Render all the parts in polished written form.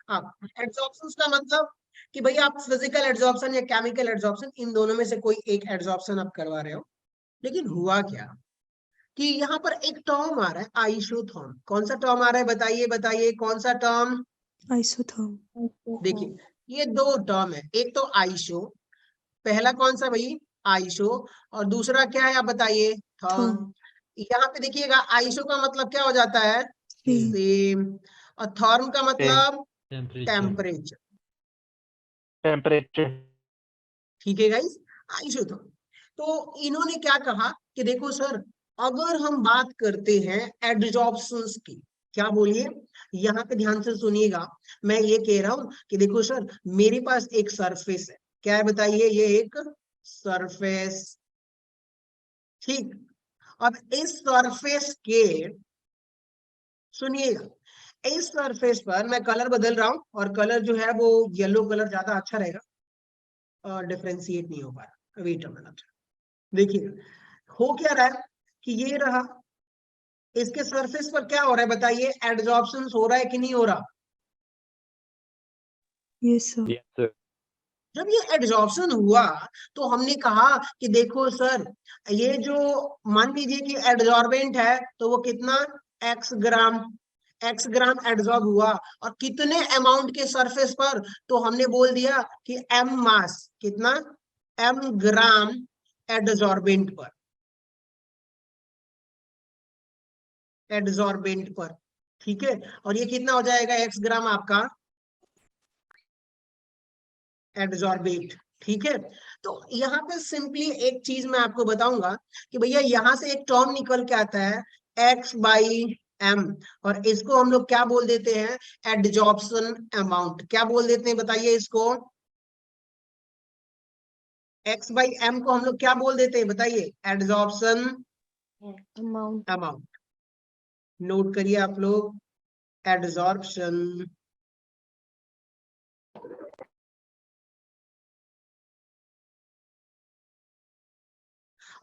आप एड्सॉर्प्शन का मतलब कि भैया आप फिजिकल एड्सॉर्प्शन या केमिकल एड्सॉर्प्शन इन दोनों में से कोई एक एड्सॉर्प्शन आप करवा रहे हो। लेकिन हुआ क्या कि यहाँ पर एक टर्म आ रहा है आइसोथर्म। कौन सा टर्म आ रहा है बताइए बताइए, कौन सा टर्म? आइसोथर्म। देखिए ये दो टर्म है, एक तो आइसो, पहला कौन सा भाई? आइसो, और दूसरा क्या है आप बताइए? थर्म। यहाँ पे देखिएगा आइसो का मतलब क्या हो जाता है? सेम। और थर्म का मतलब टेम्परेचर। टेम्परेचर। ठीक है गाइस, आइसोथर्म। तो इन्होंने क्या कहा कि देखो सर, अगर हम बात करते हैं एडजॉर्प्शंस की, क्या बोलिए, यहाँ पे ध्यान से सुनिएगा। मैं ये कह रहा हूं कि देखो सर, मेरे पास एक सरफेस है, क्या है बताइए? ये एक सरफेस, ठीक। अब इस सरफेस के, सुनिएगा, इस सरफेस पर मैं कलर बदल रहा हूं, और कलर जो है वो येलो कलर ज्यादा अच्छा रहेगा, और डिफ्रेंशिएट नहीं हो पा रहा। वेट अ मिनट, देखिए हो क्या रहा है कि ये रहा, इसके सरफेस पर क्या हो रहा है बताइए? एडजॉर्प्शन हो रहा है कि नहीं हो रहा? Yes sir. Yes sir. जब ये एडजॉर्प्शन हुआ तो हमने कहा कि देखो सर, ये जो मान लीजिए कि एडजॉर्बेंट है, तो वो कितना? एक्स ग्राम एडजॉर्ब हुआ, और कितने अमाउंट के सरफेस पर? तो हमने बोल दिया कि एम मास, कितना? एम ग्राम एडजॉर्बेंट पर, एडजॉर्बेंट पर, ठीक है। और ये कितना हो जाएगा एक्स ग्राम आपका एडजॉर्बेट, ठीक है। तो यहाँ पे सिंपली एक चीज मैं आपको बताऊंगा कि भैया यहाँ से एक टर्म निकल के आता है एक्स बाई एम, और इसको हम लोग क्या बोल देते हैं? Adsorption amount. क्या बोल देते हैं बताइए इसको? एक्स बाई एम को हम लोग क्या बोल देते हैं बताइए? Adsorption amount. नोट करिए आप लोग, एडजॉर्प्शन।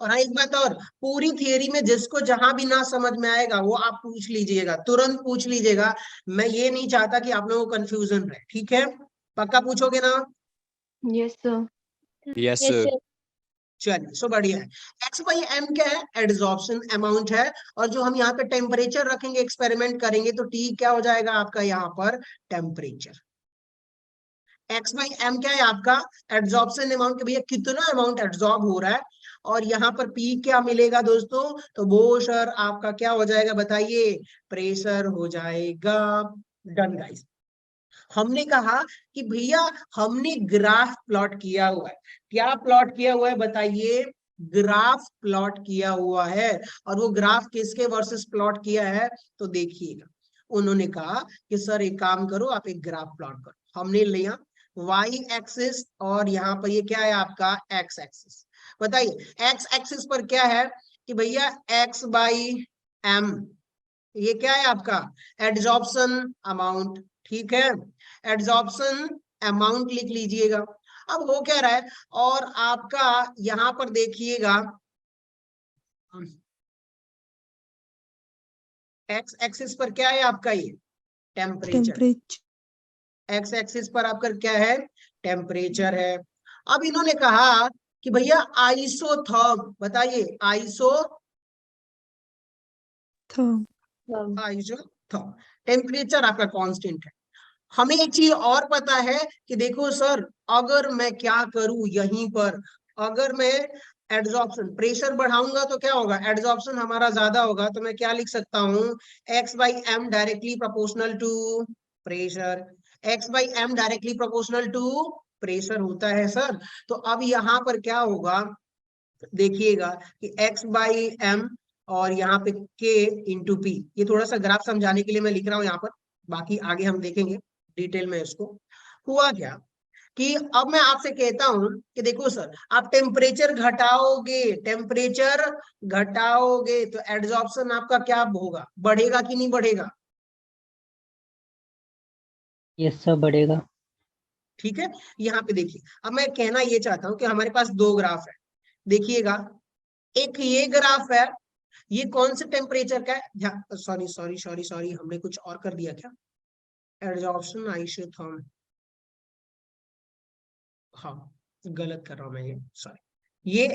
और हाँ एक बात और, पूरी थियरी में जिसको जहां भी ना समझ में आएगा वो आप पूछ लीजिएगा, तुरंत पूछ लीजिएगा। मैं ये नहीं चाहता कि आप लोगों को कंफ्यूजन रहे, ठीक है? पक्का पूछोगे ना? Yes sir. Yes sir. चलिए, सो बढ़िया है। एक्स बाई एम क्या है? एडजॉर्प्शन अमाउंट है। और जो हम यहाँ पे टेम्परेचर रखेंगे, एक्सपेरिमेंट करेंगे, तो टी क्या हो जाएगा आपका यहाँ पर? टेम्परेचर। एक्स बाई एम क्या है आपका? एड्सॉर्प्शन अमाउंट, के भैया कितना अमाउंट एड्सॉर्ब हो रहा है। और यहाँ पर पी क्या मिलेगा दोस्तों? तो वो सर आपका क्या हो जाएगा बताइए? प्रेशर हो जाएगा। Done guys. हमने कहा कि भैया हमने ग्राफ प्लॉट किया हुआ है। क्या प्लॉट किया हुआ है बताइए? ग्राफ प्लॉट किया हुआ है। और वो ग्राफ किसके वर्सेस प्लॉट किया है? तो देखिएगा, उन्होंने कहा कि सर एक काम करो, आप एक ग्राफ प्लॉट करो। हमने लिया वाई एक्सिस, और यहाँ पर ये क्या है आपका? X axis. बताइए एक्स एक्सिस पर क्या है कि भैया एक्स बाई एम, ये क्या है आपका? एड्सॉर्प्शन अमाउंट, ठीक है। एड्सॉर्प्शन अमाउंट लिख लीजिएगा। अब हो क्या रहा है, और आपका यहां पर देखिएगा, एक्स एक्सिस पर क्या है आपका? ये टेम्परेचर। एक्स एक्सिस पर आपका क्या है? टेम्परेचर है। अब इन्होंने कहा कि भैया आइसोथर्म, बताइए आइसोथर्म, टेम्परेचर आपका कांस्टेंट है। हमें एक चीज और पता है कि देखो सर, अगर मैं क्या करूं यहीं पर, अगर मैं एड्सॉर्प्शन प्रेशर बढ़ाऊंगा तो क्या होगा? एड्सॉर्प्शन हमारा ज्यादा होगा। तो मैं क्या लिख सकता हूं? X by m directly proportional to pressure. X by m directly proportional to pressure होता है सर। तो अब यहाँ पर क्या होगा, देखिएगा कि एक्स बाई एम, और यहाँ पे के इंटू पी। ये थोड़ा सा ग्राफ समझाने के लिए मैं लिख रहा हूँ यहाँ पर, बाकी आगे हम देखेंगे डिटेल में इसको। हुआ क्या कि अब मैं आपसे कहता हूं कि देखो सर, आप टेम्परेचर घटाओगे, टेम्परेचर घटाओगे तो एड्सॉर्प्शन आपका क्या होगा? बढ़ेगा कि नहीं बढ़ेगा? यस सर, बढ़ेगा। ठीक है। यहाँ पे देखिए, अब मैं कहना ये चाहता हूं कि हमारे पास दो ग्राफ है। देखिएगा, एक ये ग्राफ है, ये कौन से टेम्परेचर का है? सॉरी सॉरी सॉरी सॉरी, हमने कुछ और कर दिया क्या? एड्जॉर्प्शन आइसोथर्म, हाँ गलत कर रहा हूं मैं, ये सॉरी। ये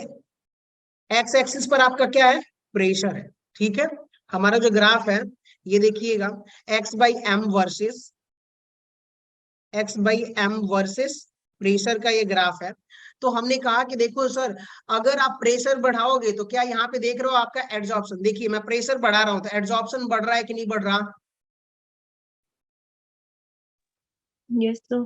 एक्स एक्सिस पर आपका क्या है, प्रेशर है, ठीक है। हमारा जो ग्राफ है ये देखिएगा, x by m versus pressure का ये ग्राफ है। तो हमने कहा कि देखो सर, अगर आप प्रेशर बढ़ाओगे तो क्या यहाँ पे देख रहे हो आपका एड्जॉर्प्शन, देखिए मैं प्रेशर बढ़ा रहा हूं तो एड्जॉर्प्शन बढ़ रहा है कि नहीं बढ़ रहा, Yes, sir.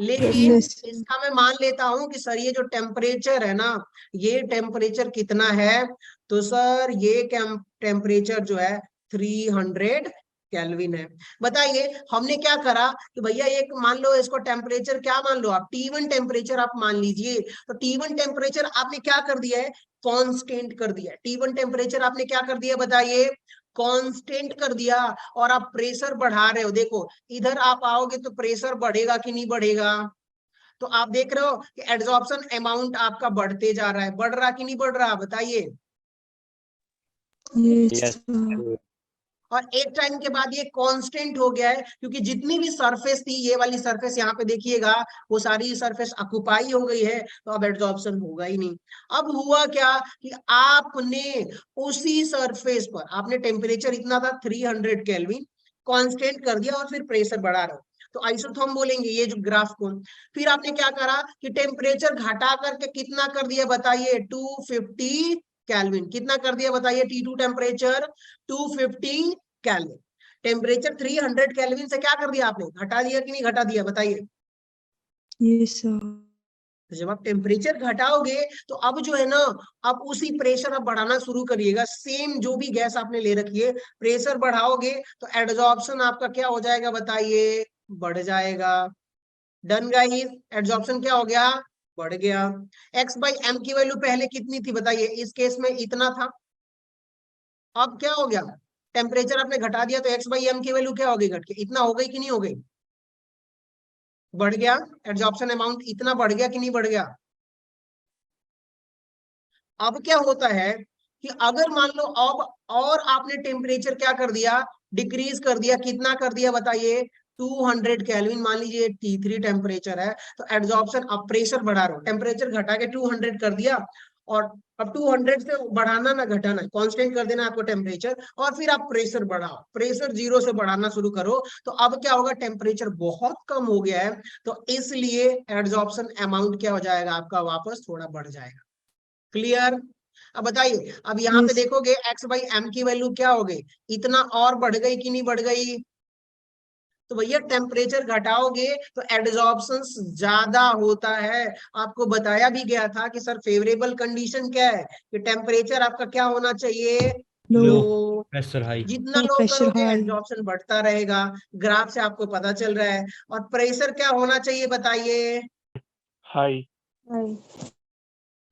लेकिन Yes. इसका मैं मान लेता हूं कि सर ये जो टेम्परेचर है ना, ये टेम्परेचर कितना है, तो सर ये टेम्परेचर जो है 300 केल्विन है। बताइए हमने क्या करा कि भैया एक मान लो इसको टेम्परेचर क्या मान लो आप, T1 टेम्परेचर आप मान लीजिए। तो T1 टेम्परेचर आपने क्या कर दिया है, कांस्टेंट कर दिया है। T1 टेम्परेचर आपने क्या कर दिया बताइए, कांस्टेंट कर दिया। और आप प्रेशर बढ़ा रहे हो, देखो इधर आप आओगे तो प्रेशर बढ़ेगा कि नहीं बढ़ेगा, तो आप देख रहे हो कि एड्सॉर्प्शन अमाउंट आपका बढ़ते जा रहा है, बढ़ रहा कि नहीं बढ़ रहा बताइए। Yes, sir. और एक टाइम के बाद ये कांस्टेंट हो गया है, क्योंकि जितनी भी सरफेस थी, ये वाली सरफेस यहाँ पे देखिएगा, वो सारी सरफेस ऑक्युपाई हो गई है, तो अब एड्सॉर्प्शन होगा ही नहीं। अब हुआ क्या कि आपने उसी सरफेस पर आपने टेम्परेचर इतना था 300 केल्विन कांस्टेंट कर दिया, और फिर प्रेशर बढ़ा रहे हो, तो आइसोथर्म बोलेंगे ये जो ग्राफ को। फिर आपने क्या करा कि टेम्परेचर घटा करके कितना कर दिया बताइए, 250 केल्विन। कितना कर दिया बताइए, T2 temperature 250 kelvin. Temperature 300 kelvin से क्या कर दिया आपने, घटा दिया कि नहीं घटा दिया बताइए। Yes, sir. तो जब आप टेम्परेचर घटाओगे तो अब जो है ना, अब उसी प्रेशर आप बढ़ाना शुरू करिएगा, सेम जो भी गैस आपने ले रखी है, प्रेशर बढ़ाओगे तो एड्सॉर्प्शन आपका क्या हो जाएगा बताइए, बढ़ जाएगा। डन गाइस, एड्सॉर्प्शन क्या हो गया, बढ़ गया। एक्स बाई एम की वैल्यू पहले कितनी थी बताइए, इस केस में इतना था, अब क्या हो गया, टेम्परेचर आपने घटा दिया तो एक्स बाई एम की वैल्यू क्या हो गई, घट के इतना हो गई कि नहीं हो गई, बढ़ गया। एड्सॉर्प्शन अमाउंट इतना बढ़ गया कि नहीं बढ़ गया। अब क्या होता है कि अगर मान लो अब और आपने टेम्परेचर क्या कर दिया, डिक्रीज कर दिया, कितना कर दिया बताइए, 200 केल्विन मान लीजिए T3 टेम्परेचर है, तो एड्सॉर्प्शन, अब प्रेशर बढ़ा रहा हूं, टेम्परेचर घटा के 200 कर दिया, और अब 200 से बढ़ाना ना घटाना, कांस्टेंट कर देना आपको टेम्परेचर, और फिर आप प्रेशर बढ़ाओ, प्रेशर 0 से बढ़ाना शुरू करो, तो अब क्या होगा, टेम्परेचर बहुत कम हो गया है, तो इसलिए एड्सॉर्प्शन अमाउंट क्या हो जाएगा आपका, वापस थोड़ा बढ़ जाएगा। क्लियर। अब बताइए, अब यहाँ पे Yes. देखोगे एक्स बाई एम की वैल्यू क्या हो गई, इतना और बढ़ गई कि नहीं बढ़ गई, तो भैया टेम्परेचर घटाओगे तो एड्सॉर्प्शन ज्यादा होता है। आपको बताया भी गया था कि सर फेवरेबल कंडीशन क्या है, कि टेम्परेचर आपका क्या होना चाहिए, Low. लो। Pressure high. जितना लो Pressure करोगे high. एड्सॉर्प्शन बढ़ता रहेगा, ग्राफ से आपको पता चल रहा है। और प्रेशर क्या होना चाहिए बताइए, हाई। High.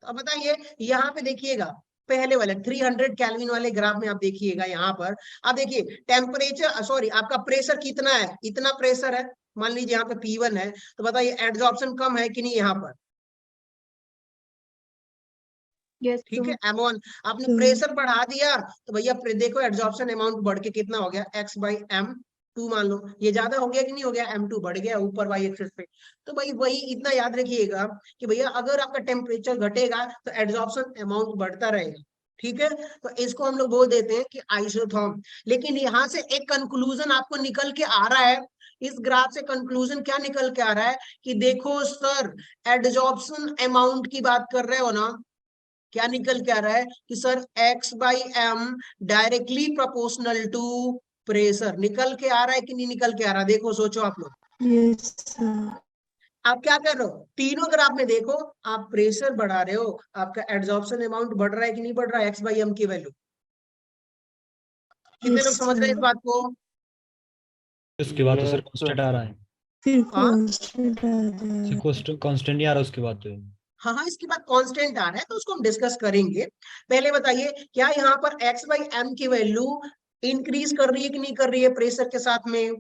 अब बताइए यहाँ पे देखिएगा, पहले वाले 300 केल्विन वाले ग्राफ में आप देखिएगा, यहाँ पर आप देखिए टेम्परेचर, सॉरी आपका प्रेशर कितना है, इतना प्रेशर है, मान लीजिए यहाँ पे P1 है, तो बताइए एड्सॉर्प्शन कम है कि नहीं यहाँ पर, Yes, ठीक है। sir. M1 आपने Sir. प्रेशर बढ़ा दिया, तो भैया देखो एड्सॉर्प्शन अमाउंट बढ़ के कितना हो गया, एक्स बाई एम 2 मान लो, ये ज्यादा हो गया कि नहीं हो गया, M2 बढ़ गया ऊपर वाई एक्सिस पे। तो भाई वही इतना याद रखिएगा कि भैया अगर आपका टेम्परेचर घटेगा तो एड्सॉर्प्शन अमाउंट बढ़ता रहेगा, ठीक है। तो इसको हम लोग बोल देते हैं कि आइसोथर्म। लेकिन यहाँ से एक कंक्लूजन आपको निकल के आ रहा है, इस ग्राफ से कंक्लूजन क्या निकल के आ रहा है कि देखो सर, एड्सॉर्प्शन अमाउंट की बात कर रहे हो ना, क्या निकल के आ रहा है कि sir x by m directly proportional to pressure, निकल के आ रहा है कि नहीं निकल के आ रहा है, देखो सोचो आप लोग। Yes, sir. आप क्या कर रहे हो, तीनों ग्राफ में देखो, आप प्रेशर बढ़ा रहे हो, आपका एड्सॉर्प्शन अमाउंट बढ़ रहा है कि नहीं बढ़ रहा है, एक्स बाई एम की वैल्यू। कितने लोग Yes, समझ रहे हैं इस sir. बात को, उसके बाद तो सर कांस्टेंट आ रहा है। फिर हाँ constant आ जाएगा. कांस्टेंट नहीं आ रहा उसके बाद तो। हाँ हाँ, इसके बाद कांस्टेंट आ रहा है तो उसको हम डिस्कस करेंगे। पहले बताइए, क्या यहाँ पर एक्स बाई एम की वैल्यू इंक्रीज कर रही है कि नहीं कर रही है प्रेशर के साथ में,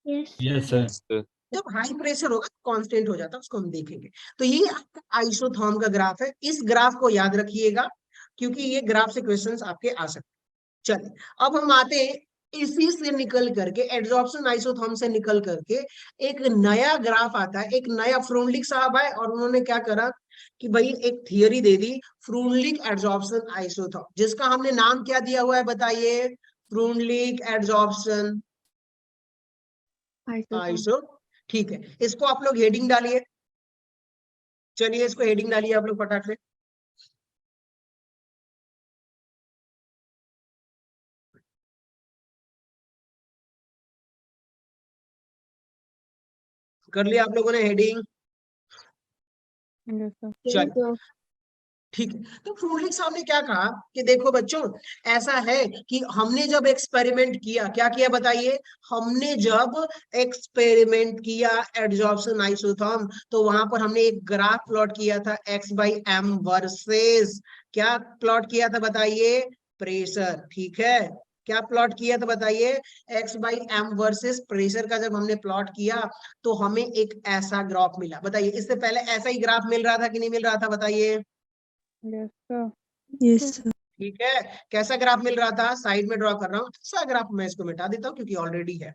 यस सर। जब हाई प्रेशर होगा कांस्टेंट हो जाता है, उसको हम देखेंगे। तो ये आपका आइसोथर्म का ग्राफ है, इस ग्राफ को याद रखिएगा क्योंकि ये ग्राफ से क्वेश्चंस आपके आ सकते हैं। चलिए अब हम आते हैं इसी से निकल करके, एड्सॉर्प्शन आइसोथर्म से निकल करके एक नया ग्राफ आता है, एक नया फ्रोनलिक साहब आए और उन्होंने क्या करा कि भाई एक थियरी दे दी, फ्रोनलिक एड्सॉर्प्शन आइसोथर्म, जिसका हमने नाम क्या दिया हुआ है बताइए? फ्रोनलिक एड्सॉर्प्शन आइसो। ठीक है, इसको आप लोग हेडिंग डालिए। चलिए इसको हेडिंग डालिए आप लोग फटाक से। कर लिया आप लोगों ने हेडिंग? चलो ठीक है। तो फ्रोनलिक साहब ने क्या कहा कि देखो बच्चों, ऐसा है कि हमने जब एक्सपेरिमेंट किया, क्या किया बताइए? हमने जब एक्सपेरिमेंट किया एड्सॉर्प्शन आइसोथर्म, तो वहां पर हमने एक ग्राफ प्लॉट किया था x/m वर्सेस, क्या प्लॉट किया था बताइए? प्रेशर। ठीक है, क्या प्लॉट किया था बताइए? x/m वर्सेस प्रेशर का जब हमने प्लॉट किया तो हमें एक ऐसा ग्राफ मिला। बताइए, इससे पहले ऐसा ही ग्राफ मिल रहा था कि नहीं मिल रहा था? बताइए। Yes, sir. ठीक है, कैसा ग्राफ मिल रहा था? साइड में ड्रॉ कर रहा हूँ, ऐसा ग्राफ मैं इसको मिटा देता हूँ क्योंकि ऑलरेडी है।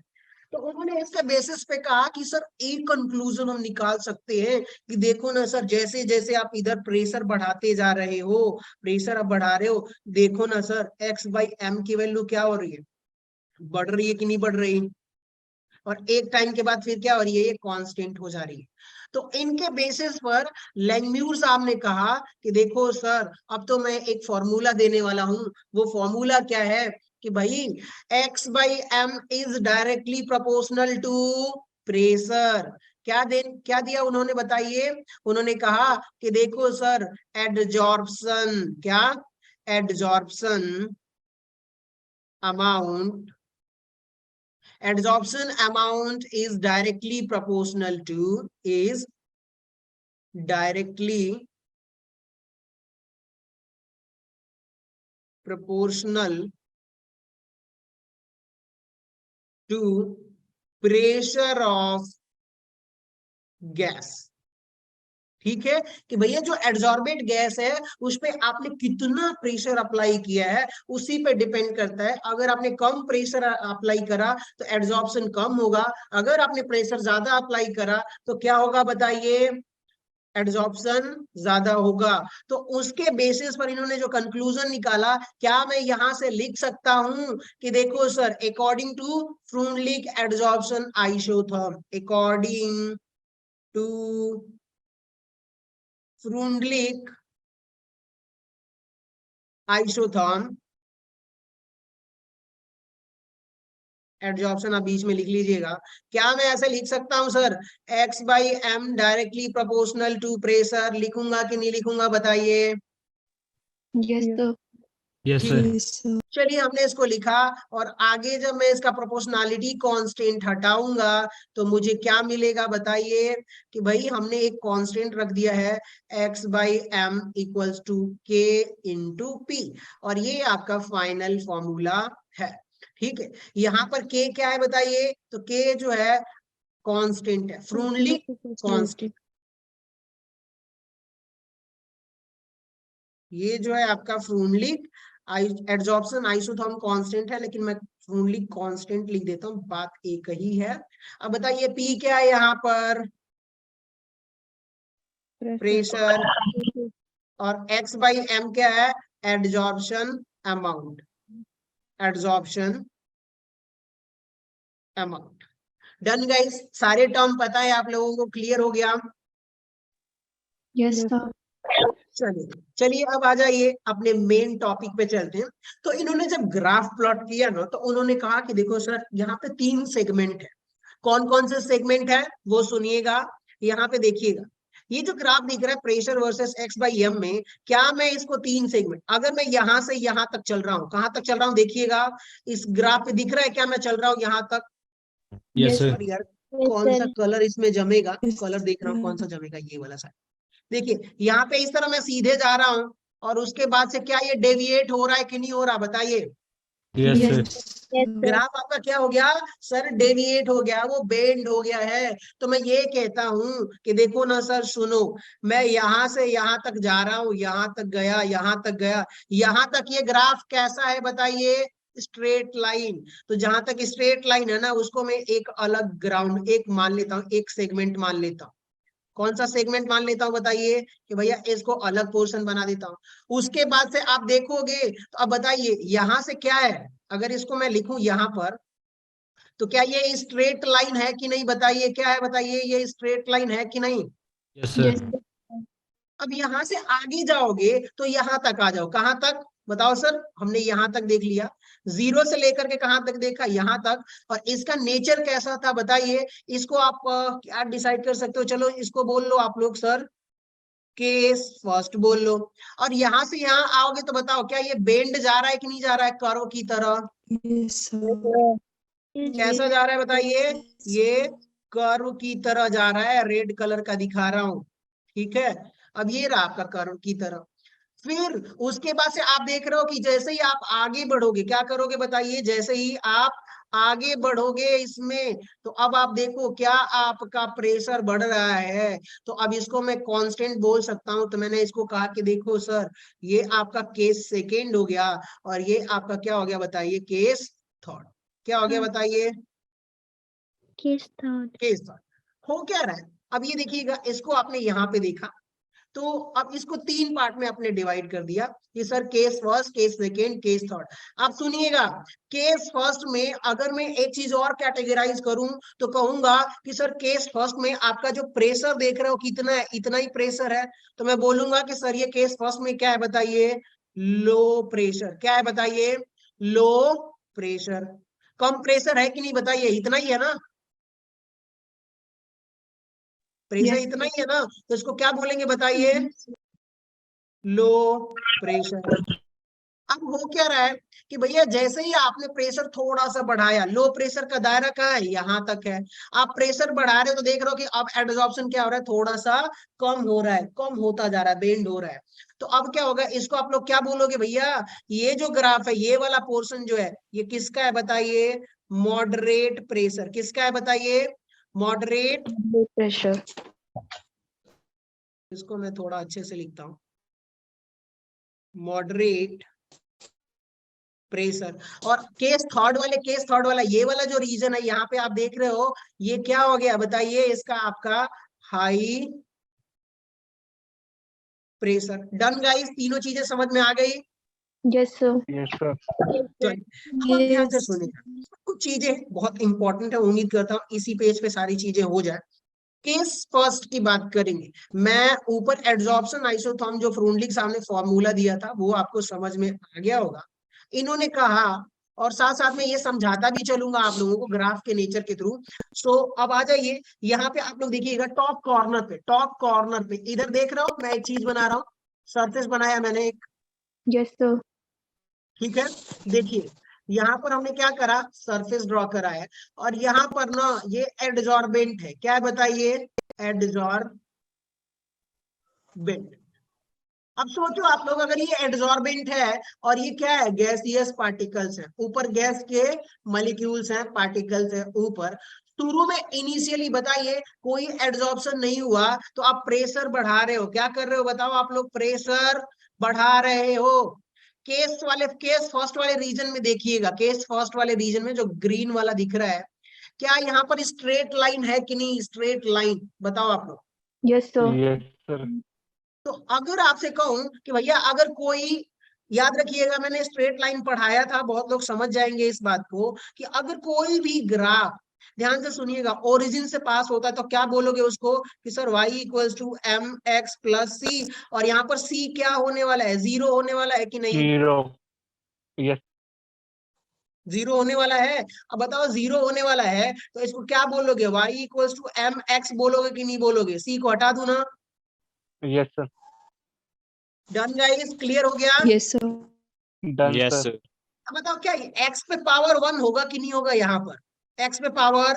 तो उन्होंने इसके बेसिस पे कहा कि सर एक कंक्लूजन हम निकाल सकते हैं कि देखो ना सर, जैसे जैसे आप इधर प्रेशर बढ़ाते जा रहे हो, प्रेशर आप बढ़ा रहे हो, देखो ना सर x/m की वैल्यू क्या हो रही है? बढ़ रही है कि नहीं बढ़ रही? और एक टाइम के बाद फिर क्या हो रही है? ये कांस्टेंट हो जा रही है। तो इनके बेसिस पर लैंगम्यूर साहब ने कहा कि देखो सर, अब तो मैं एक फॉर्मूला देने वाला हूं। वो फॉर्मूला क्या है कि भाई x/m is directly proportional to pressure. क्या दिया उन्होंने बताइए? उन्होंने कहा कि देखो सर, एडजॉर्प्शन, क्या? Adsorption amount, adsorption amount is directly proportional to pressure of gas। ठीक है, कि भैया जो एड्सॉर्बेट गैस है उस पे आपने कितना प्रेशर अप्लाई किया है उसी पे डिपेंड करता है। अगर आपने कम प्रेशर अप्लाई करा तो एड्सॉर्प्शन कम होगा, अगर आपने प्रेशर ज्यादा अप्लाई करा तो क्या होगा बताइए? एड्सॉर्प्शन ज्यादा होगा। तो उसके बेसिस पर इन्होंने जो कंक्लूजन निकाला, क्या मैं यहां से लिख सकता हूं कि देखो sir, according to Freundlich adsorption isotherm, according to Freundlich isotherm, adsorption आप बीच में लिख लीजिएगा, क्या मैं ऐसे लिख सकता हूं sir, x/m directly proportional to pressure? लिखूंगा कि नहीं लिखूंगा बताइए? Yes, sir. यस ठीक सर। है, Yes, sir. चलिए हमने इसको लिखा। और आगे जब मैं इसका प्रोपोर्शनैलिटी कांस्टेंट हटाऊंगा तो मुझे क्या मिलेगा बताइए? कि भाई हमने एक कांस्टेंट रख दिया है x/m equals to k into p, और ये आपका फाइनल फॉर्मूला है। ठीक है, यहाँ पर k क्या है बताइए? तो k जो है कांस्टेंट है, फ्रोनलिक कांस्टेंट। ये जो है आपका फ्रोनलिक एड्सॉर्प्शन आइसोथर्म कांस्टेंट है, लेकिन मैं फ्रोनलिक कांस्टेंट लिख देता हूँ, बात एक ही है। अब बताइए P क्या है यहाँ पर? प्रेशर। और x/m क्या है? Adsorption amount, adsorption amount. Done guys, सारे टर्म पता है आप लोगों को? क्लियर हो गया? Yes, sir. चलिए चलिए, अब आ जाइए अपने मेन टॉपिक पे चलते हैं। तो इन्होंने जब ग्राफ प्लॉट किया ना, तो उन्होंने कहा कि देखो सर, यहाँ पे 3 सेगमेंट है। कौन कौन से सेगमेंट है वो सुनिएगा, यहाँ पे देखिएगा। ये जो ग्राफ दिख रहा है प्रेशर वर्सेस x/m में, क्या मैं इसको 3 सेगमेंट, अगर मैं यहाँ से यहाँ तक चल रहा हूँ, कहाँ तक चल रहा हूँ देखिएगा, इस ग्राफ पे दिख रहा है क्या मैं चल रहा हूँ यहाँ तक? Yes sir. और यार कौन सा कलर इसमें जमेगा? Yes, कलर देख रहा हूँ कौन सा sir. जमेगा, ये वाला सा। देखिए यहाँ पे इस तरह मैं सीधे जा रहा हूं, और उसके बाद से क्या ये डेविएट हो रहा है कि नहीं हो रहा बताइए? Yes sir. Yes, sir. Graph आपका क्या हो गया सर? डेविएट हो गया, वो बेंड हो गया है। तो मैं ये कहता हूं कि देखो ना सर, सुनो, मैं यहां से यहां तक जा रहा हूं, यहां तक गया, यहां तक गया, यहां तक ये ग्राफ कैसा है बताइए? Straight line. तो जहां तक स्ट्रेट लाइन है ना, उसको मैं एक अलग ग्राउंड एक मान लेता हूँ, एक सेगमेंट मान लेता हूँ। कौन सा सेगमेंट मान लेता हूँ बताइए, कि भैया इसको अलग पोर्शन बना देता हूँ। उसके बाद से आप देखोगे तो अब बताइए यहां से क्या है, अगर इसको मैं लिखूं यहां पर, तो क्या ये स्ट्रेट लाइन है कि नहीं, बताइए क्या है, बताइए ये स्ट्रेट लाइन है कि नहीं। Yes sir. Yes, sir. अब यहां से आगे जाओगे तो यहां तक आ जाओ, कहां तक बताओ सर, हमने यहां तक देख लिया, जीरो से लेकर के कहां तक देखा, यहां तक। और इसका नेचर कैसा था बताइए, इसको आप क्या डिसाइड कर सकते हो, चलो इसको बोल लो आप लोग सर, केस फर्स्ट बोल लो। और यहां से यहां आओगे तो बताओ क्या ये बेंड जा रहा है कि नहीं जा रहा है, कर्व की तरह, Yes, sir. कैसा जा रहा है बताइए, ये कर्व की तरह जा रहा है, रेड कलर का दिखा रहा हूं, ठीक है। अब ये रहा आपका कर्व की तरह। फिर उसके बाद से आप देख रहे हो कि जैसे ही आप आगे बढ़ोगे, क्या करोगे बताइए, जैसे ही आप आगे बढ़ोगे इसमें, तो अब आप देखो क्या आपका प्रेशर बढ़ रहा है। तो अब इसको मैं कांस्टेंट बोल सकता हूं, तो मैंने इसको कहा कि देखो सर, ये आपका केस सेकेंड हो गया, और ये आपका क्या हो गया बताइए, केस थर्ड। क्या हो गया बताइए, Case third. Case third. हो क्या रहा है, अब ये देखिएगा, इसको आपने यहाँ पे देखा, तो अब इसको तीन पार्ट में आपने डिवाइड कर दिया कि sir case first, case second, case third. आप सुनिएगा, केस फर्स्ट में अगर मैं एक चीज और कैटेगराइज करूं तो कहूंगा कि सर केस फर्स्ट में आपका जो प्रेशर देख रहे हो कितना है, इतना ही प्रेशर है। तो मैं बोलूंगा कि सर ये केस फर्स्ट में क्या है बताइए, लो प्रेशर। क्या है बताइए, लो प्रेशर। कम प्रेशर है कि नहीं बताइए, इतना ही है ना, प्रेशर Yes. इतना ही है ना, तो इसको क्या बोलेंगे बताइए, लो प्रेशर। अब हो क्या रहा है कि भैया जैसे ही आपने प्रेशर थोड़ा सा बढ़ाया, लो प्रेशर का दायरा कहाँ है, यहाँ तक है। आप प्रेशर बढ़ा रहे हो तो देख रहे हो कि अब एडसॉर्प्शन क्या हो रहा है, थोड़ा सा कम हो रहा है, कम होता जा रहा है, बेंड हो रहा है। तो अब क्या होगा, इसको आप लोग क्या बोलोगे भैया, ये जो ग्राफ है, ये वाला पोर्शन जो है, ये किसका है बताइए, मॉडरेट प्रेशर। किसका है बताइए, मॉडरेट। Low pressure. इसको मैं थोड़ा अच्छे से लिखता हूँ, मॉडरेट प्रेशर। और केस थर्ड वाला ये वाला जो रीजन है, यहाँ पे आप देख रहे हो, ये क्या हो गया बताइए, इसका आपका हाई प्रेशर। डन गाइस, तीनों चीजें समझ में आ गई। Yes, sir. Yes sir. चलिए अब आप ध्यान से सुनिएगा, कुछ चीजें बहुत इंपॉर्टेंट है, उम्मीद करता हूँ इसी पेज पे सारी चीजें हो जाए। केस फर्स्ट की बात करेंगे, मैं ऊपर एड्सॉर्प्शन आइसोथर्म जो फ्रूनलिक सामने फॉर्मूला दिया था वो आपको समझ में आ गया होगा। इन्होंने कहा, और साथ साथ में ये समझाता भी चलूंगा आप लोगों को ग्राफ के नेचर के थ्रू। सो अब आ जाइए यहाँ पे, आप लोग देखिएगा टॉप कॉर्नर पे, टॉप कॉर्नर पे इधर देख रहा हूँ, मैं एक चीज बना रहा हूँ, सरफेस बनाया मैंने एक, Yes, sir. ठीक है। देखिए यहाँ पर हमने क्या करा, सरफेस ड्रॉ करा है, और यहाँ पर ना ये एडजॉर्बेंट है, क्या है बताइए, एडजॉर्बेंट। अब सोचो आप लोग, अगर ये एडजॉर्बेंट है और ये क्या है, गैसियस पार्टिकल्स है, ऊपर गैस के मॉलिक्यूल्स हैं, पार्टिकल्स है ऊपर, शुरू में इनिशियली बताइए कोई एडजॉर्प्शन नहीं हुआ, तो आप प्रेशर बढ़ा रहे हो, क्या कर रहे हो बताओ आप लोग, प्रेशर बढ़ा रहे हो। केस फर्स्ट वाले रीजन में देखिएगा, केस फर्स्ट वाले रीजन में जो ग्रीन वाला दिख रहा है, क्या यहाँ पर स्ट्रेट लाइन है कि नहीं, स्ट्रेट लाइन बताओ आप लोग। Yes, sir. Yes sir. तो अगर आपसे कहूं कि भैया अगर कोई, याद रखिएगा मैंने स्ट्रेट लाइन पढ़ाया था, बहुत लोग समझ जाएंगे इस बात को, कि अगर कोई भी ग्राफ, ध्यान से सुनिएगा, ओरिजिन से पास होता है तो क्या बोलोगे उसको, कि sir y equals to m x plus c, और यहाँ पर c क्या होने वाला है, जीरो होने वाला है कि नहीं, जीरो। यस। जीरो होने वाला है। अब बताओ जीरो होने वाला है तो इसको क्या बोलोगे, y equals to m x बोलोगे कि नहीं बोलोगे, c को हटा दू ना। Yes sir. Done guys, clear हो गया। Yes, sir. Done yes sir. Sir. अब बताओ क्या x पे पावर 1 होगा कि नहीं होगा, यहाँ पर x पे पावर,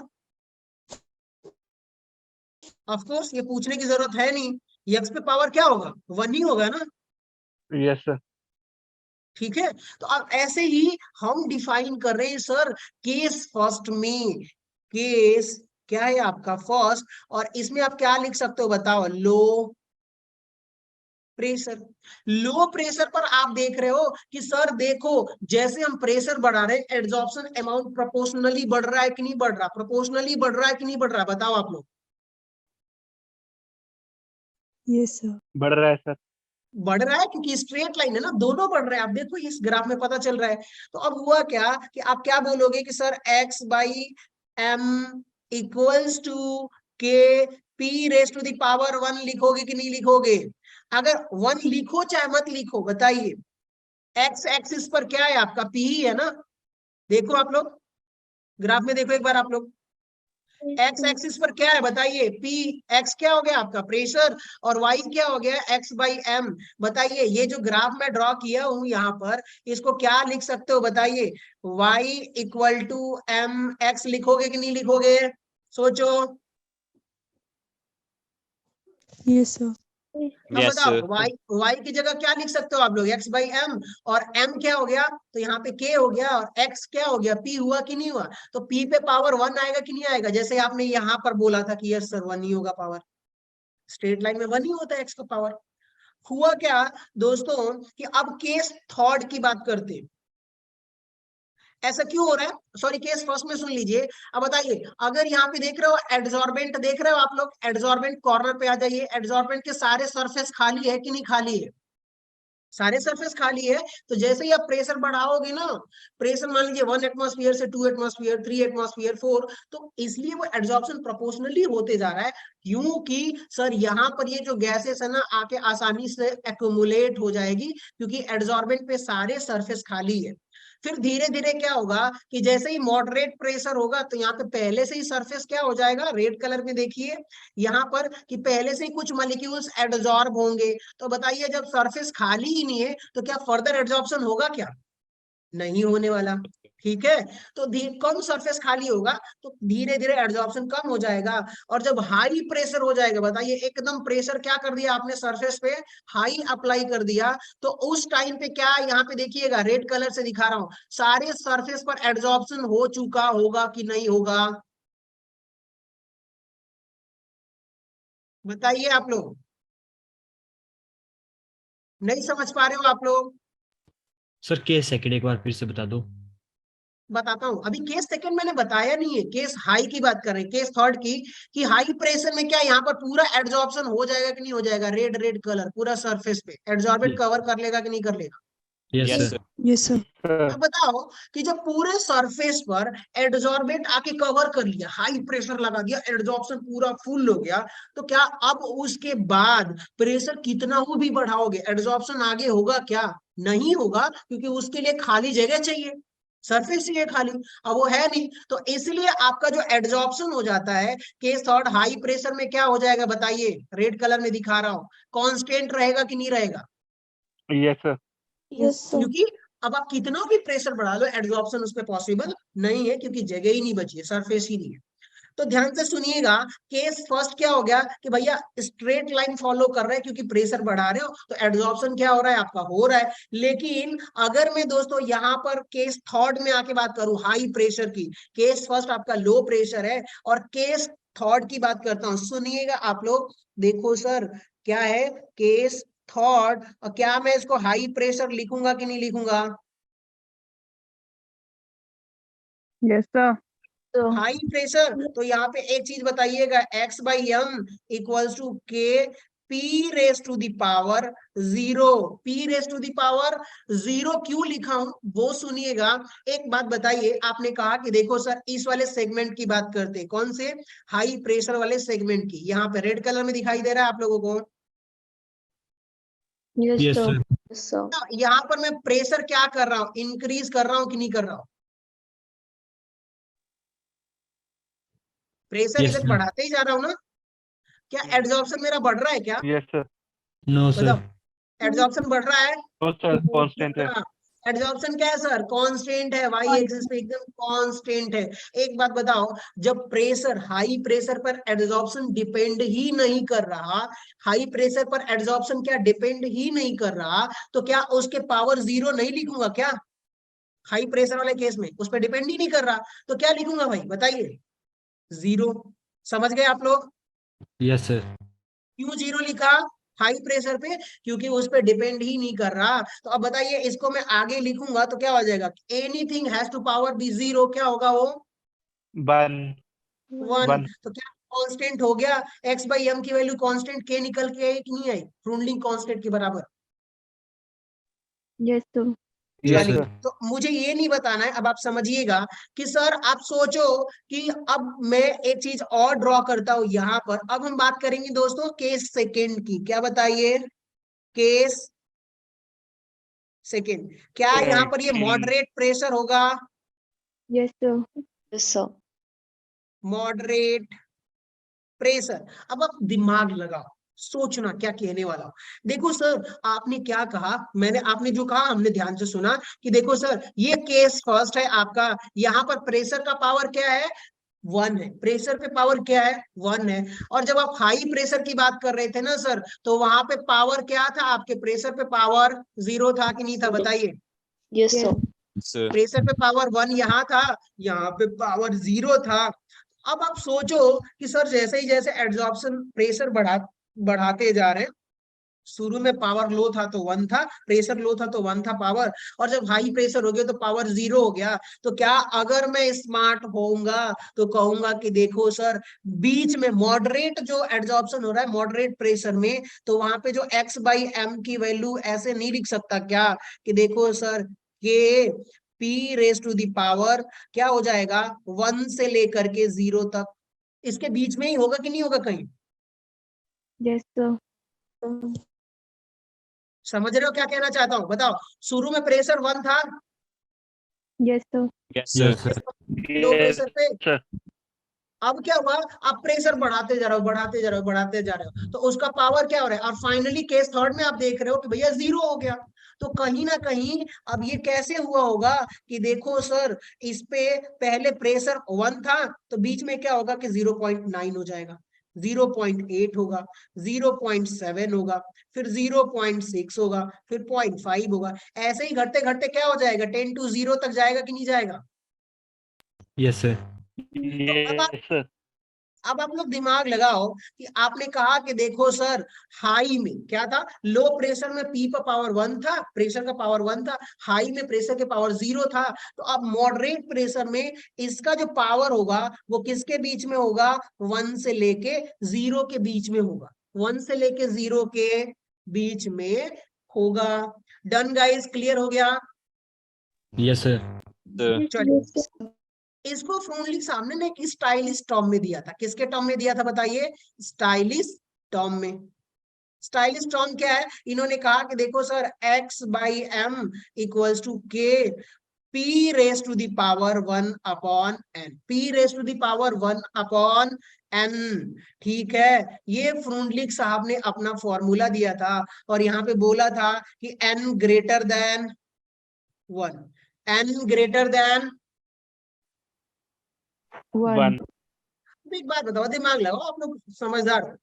ऑफ कोर्स ये पूछने की जरूरत है नहीं, x पे पावर क्या होगा, 1 ही होगा ना, यस सर। ठीक है। तो अब ऐसे ही हम डिफाइन कर रहे हैं सर, केस फर्स्ट में, केस क्या है आपका फर्स्ट, और इसमें आप क्या लिख सकते हो बताओ, लो प्रेशर। लो प्रेशर पर आप देख रहे हो कि सर देखो जैसे हम प्रेशर बढ़ा रहे हैं एड्सॉर्प्शन अमाउंट प्रोपोर्शनली बढ़ रहा है कि नहीं बढ़ रहा, प्रोपोर्शनली बढ़ रहा है कि नहीं बढ़ रहा, बताओ आप लोग। Yes sir. बढ़ रहा है सर। बढ़ रहा है क्योंकि स्ट्रेट लाइन है ना, दोनों बढ़ रहे हैं। आप देखो इस ग्राफ में पता चल रहा है। तो अब हुआ क्या कि आप क्या बोलोगे कि sir x by m equals to k p raise to the power 1 लिखोगे कि नहीं लिखोगे? अगर 1 लिखो चाहे मत लिखो, बताइए। x एक्सिस पर क्या है आपका? p ही है ना। देखो आप लोग ग्राफ में देखो एक बार आप लोग, एक्स एक्सिस पर क्या है बताइए? पी। एक्स क्या हो गया आपका? प्रेशर। और वाई क्या हो गया? X by m. बताइए ये जो ग्राफ में ड्रॉ किया हूं यहाँ पर, इसको क्या लिख सकते हो बताइए? Y equal to m x लिखोगे कि नहीं लिखोगे? सोचो। Yes sir. अब Yes, बताओ sir. y की जगह क्या लिख सकते हो आप लोग? x by m. और m क्या हो गया? तो यहाँ पे k हो गया और x क्या हो गया? p हुआ कि नहीं हुआ? तो p पे पावर 1 आएगा कि नहीं आएगा? जैसे आपने यहाँ पर बोला था कि यस सर 1 ही होगा पावर। स्ट्रेट लाइन में 1 ही होता है x का पावर। हुआ क्या दोस्तों कि अब केस थर्ड की बात करते हैं। ऐसा क्यों हो रहा है? सॉरी, केस फर्स्ट में सुन लीजिए। अब बताइए, अगर यहाँ पे देख रहे हो एड्सॉर्बेंट, देख रहे हो आप लोग? एड्सॉर्बेंट कॉर्नर पे आ जाइए। एड्सॉर्बेंट के सारे सरफेस खाली है कि नहीं खाली है? सारे सरफेस खाली है। तो जैसे ही आप प्रेशर बढ़ाओगे ना, प्रेशर मान लीजिए 1 एटमॉस्फेयर से 2 एटमॉस्फेयर, 3 एटमॉस्फेयर, 4, तो इसलिए वो एड्सॉर्प्शन प्रोपोर्शनली होते जा रहा है। क्योंकि सर यहाँ पर ये जो गैसेस है ना आके आसानी से एक्यूमुलेट हो जाएगी, क्योंकि एड्सॉर्बेंट पे सारे सरफेस खाली है। फिर धीरे धीरे क्या होगा कि जैसे ही मॉडरेट प्रेशर होगा तो यहाँ पे पहले से ही सरफेस क्या हो जाएगा? रेड कलर में देखिए यहाँ पर कि पहले से ही कुछ मॉलिक्यूल्स एडजॉर्ब होंगे। तो बताइए जब सरफेस खाली ही नहीं है तो क्या फर्दर एड्सॉर्प्शन होगा? क्या नहीं होने वाला। ठीक है, तो कम सरफेस खाली होगा तो धीरे धीरे एड्सॉर्प्शन कम हो जाएगा। और जब हाई प्रेशर हो जाएगा, बताइए एकदम प्रेशर क्या कर दिया आपने सरफेस पे? हाई अप्लाई कर दिया। तो उस टाइम पे क्या, यहाँ पे देखिएगा रेड कलर से दिखा रहा हूं, सारे सरफेस पर एड्सॉर्प्शन हो चुका होगा कि नहीं होगा? बताइए आप लोग। नहीं समझ पा रहे हो आप लोग? सर केस सेकंड एक बार फिर से बता दो। बताता हूं। अभी केस सेकंड मैंने बताया नहीं है, केस हाई की बात कर रहे हैं, केस थर्ड की। कि हाई प्रेशर में क्या यहाँ पर पूरा एड्सॉर्प्शन हो जाएगा कि नहीं हो जाएगा? रेड रेड कलर पूरा सरफेस पे एड्सॉर्बेंट कवर कर लेगा कि नहीं कर लेगा? Yes Yes, sir. sir. Yes sir. अब बताओ कि जब पूरे सरफेस पर एड्सॉर्बेंट आके कवर कर लिया, हाई प्रेशर लगा दिया, एड्सॉर्प्शन पूरा फुल हो गया, तो क्या अब उसके बाद प्रेशर कितना हो भी बढ़ाओगे, एड्सॉर्प्शन आगे होगा क्या? नहीं होगा, क्योंकि उसके लिए खाली जगह चाहिए, सरफेस चाहिए खाली। अब वो है नहीं, तो इसलिए आपका जो एड्सॉर्प्शन हो जाता है केस थर्ड हाई प्रेशर में क्या हो जाएगा बताइए? रेड कलर में दिखा रहा हूं, कांस्टेंट रहेगा कि नहीं रहेगा? Yes, sir. Yes sir. क्योंकि अब आप कितना भी प्रेशर बढ़ा लो एड्सॉर्प्शन उस पे पॉसिबल नहीं है, क्योंकि जगह ही नहीं बची है, सरफेस ही नहीं है। तो ध्यान से सुनिएगा, केस फर्स्ट क्या हो गया कि भैया स्ट्रेट लाइन फॉलो कर रहे हैं, क्योंकि प्रेशर बढ़ा रहे हो तो एड्सॉर्प्शन क्या हो रहा है आपका? हो रहा है। लेकिन अगर मैं दोस्तों यहाँ पर केस थर्ड में आके बात करूं हाई प्रेशर की, केस फर्स्ट आपका लो प्रेशर है और केस थर्ड की बात करता हूं, सुनिएगा आप लोग। देखो सर क्या है केस थर्ड, और क्या मैं इसको हाई प्रेशर लिखूंगा कि नहीं लिखूंगा? Yes sir. तो हाई प्रेशर, तो यहाँ पे एक चीज बताइएगा, x by m equals to k p raise to the power 0। P raise to the power 0 क्यों लिखा हूं वो सुनिएगा। एक बात बताइए, आपने कहा कि देखो सर इस वाले सेगमेंट की बात करते हैं, कौन से? हाई प्रेशर वाले सेगमेंट की। यहाँ पे रेड कलर में दिखाई दे रहा है आप लोगों को? Yes yes sir. Sir. Yes sir. यहाँ पर मैं प्रेशर क्या कर रहा हूँ? इंक्रीज कर रहा हूँ कि नहीं कर रहा हूँ? प्रेशर यस इधर सर। बढ़ाते ही जा रहा हूँ ना। क्या एड्सॉर्प्शन मेरा बढ़ रहा है क्या? Yes, sir. नो बताओ, सर। एड्सॉर्प्शन बढ़ रहा है? No, sir. Constant है. एड्सॉर्प्शन क्या है सर? कांस्टेंट है, वाई एक्सिस पे एकदम कांस्टेंट है। एक बात बताओ, जब प्रेशर हाई प्रेशर पर एड्सॉर्प्शन डिपेंड ही नहीं कर रहा, हाई प्रेशर पर एड्सॉर्प्शन क्या डिपेंड ही नहीं कर रहा, तो क्या उसके पावर 0 नहीं लिखूंगा क्या? हाई प्रेशर वाले केस में उस पर डिपेंड ही नहीं कर रहा, तो क्या लिखूंगा भाई बताइए? 0। समझ गए आप लोग? Yes sir. क्यों 0 लिखा? हाई प्रेशर पे, क्योंकि उस पर डिपेंड ही नहीं कर रहा। तो अब बताइए इसको मैं आगे लिखूंगा तो क्या हो जाएगा, anything has to power be zero, क्या होगा वो 1 वन। 1 तो क्या कांस्टेंट हो गया, एक्स बाई एम की वैल्यू कांस्टेंट के निकल के आई कि नहीं आई, फ्रूनलिंग कांस्टेंट के बराबर। Yes, sir. yes चलिए, sir तो मुझे ये नहीं बताना है, अब आप समझिएगा कि सर आप सोचो कि अब मैं एक चीज और ड्रॉ करता हूं यहां पर। अब हम बात करेंगे दोस्तों केस सेकेंड की, क्या बताइए, केस सेकेंड। क्या यहाँ पर ये मॉडरेट प्रेशर होगा, Yes, sir. Yes, sir. Moderate pressure. अब आप दिमाग लगाओ, सोचना क्या कहने वाला हूं। देखो सर आपने क्या कहा, आपने जो कहा हमने ध्यान से सुना कि देखो सर ये केस फर्स्ट है आपका, यहाँ पर प्रेशर का पावर क्या है, 1 है, प्रेशर पे पावर क्या है, 1 है। और जब आप हाई प्रेशर की बात कर रहे थे ना सर, तो वहां पे पावर क्या था, आपके प्रेशर पे पावर 0 था कि नहीं था, बताइए। Yes, Yes. sir. प्रेशर पे पावर 1 यहाँ था, यहाँ पे पावर 0 था। अब आप सोचो कि सर जैसे ही जैसे एड्सॉर्प्शन प्रेशर बढ़ाते जा रहे हैं, शुरू में पावर लो था तो 1 था, प्रेशर लो था तो 1 था पावर, और जब हाई प्रेशर हो गया तो पावर 0 हो गया। तो क्या अगर मैं स्मार्ट होऊंगा तो कहूंगा कि देखो सर बीच में मॉडरेट जो एड्सॉर्प्शन हो रहा है मॉडरेट प्रेशर में, तो वहां पे जो एक्स बाई एम की वैल्यू ऐसे नहीं लिख सकता क्या, कि देखो sir k p raise to the power क्या हो जाएगा 1 से लेकर के 0 तक, इसके बीच में ही होगा कि नहीं होगा कहीं। Yes, sir. समझ रहे हो क्या कहना चाहता हूं, बताओ। शुरू में प्रेशर 1 था, Yes, sir. Yes, sir. Low pressure पे, sir अब क्या हुआ, आप प्रेशर बढ़ाते जा रहे हो बढ़ाते जा रहे हो बढ़ाते जा रहे हो, तो उसका पावर क्या हो रहा है, और फाइनली केस थर्ड में आप देख रहे हो कि भैया 0 हो गया। तो कहीं ना कहीं अब ये कैसे हुआ होगा कि देखो सर इस पे पहले प्रेशर 1 था, तो बीच में क्या होगा कि 0.9 हो जाएगा, 0.8 होगा, 0.7 होगा, फिर 0.6 होगा, फिर 0.5 होगा, ऐसे ही घटते घटते क्या हो जाएगा 10 to 0 तक जाएगा कि नहीं जाएगा। Yes, sir. तो yes sir अब आप लोग दिमाग लगाओ कि आपने कहा कि देखो सर हाई में क्या था, लो प्रेशर में पी पर पावर 1 था, प्रेशर का पावर 1 था, हाई में प्रेशर के पावर 0 था। तो अब मॉडरेट प्रेशर में इसका जो पावर होगा वो किसके बीच में होगा, 1 से लेके 0 के बीच में होगा, 1 से लेके 0 के बीच में होगा। डन गाइस, क्लियर हो गया। Yes, sir. चलिए इसको फ्रूनलिक सामने ने एक स्टाइलिश टर्म में दिया था, किसके टर्म में दिया था बताइए, स्टाइलिश टर्म में। स्टाइलिश टर्म क्या है, इन्होंने कहा कि देखो sir x by m equals to k p raise to the power 1 upon n, p raise to the power 1 upon n। ठीक है, ये फ्रूनलिक साहब ने अपना फॉर्मूला दिया था और यहाँ पे बोला था कि n greater than 1, n greater than 1 एक बात बताओ, दिमाग लगाओ, आप लोग समझदार हो।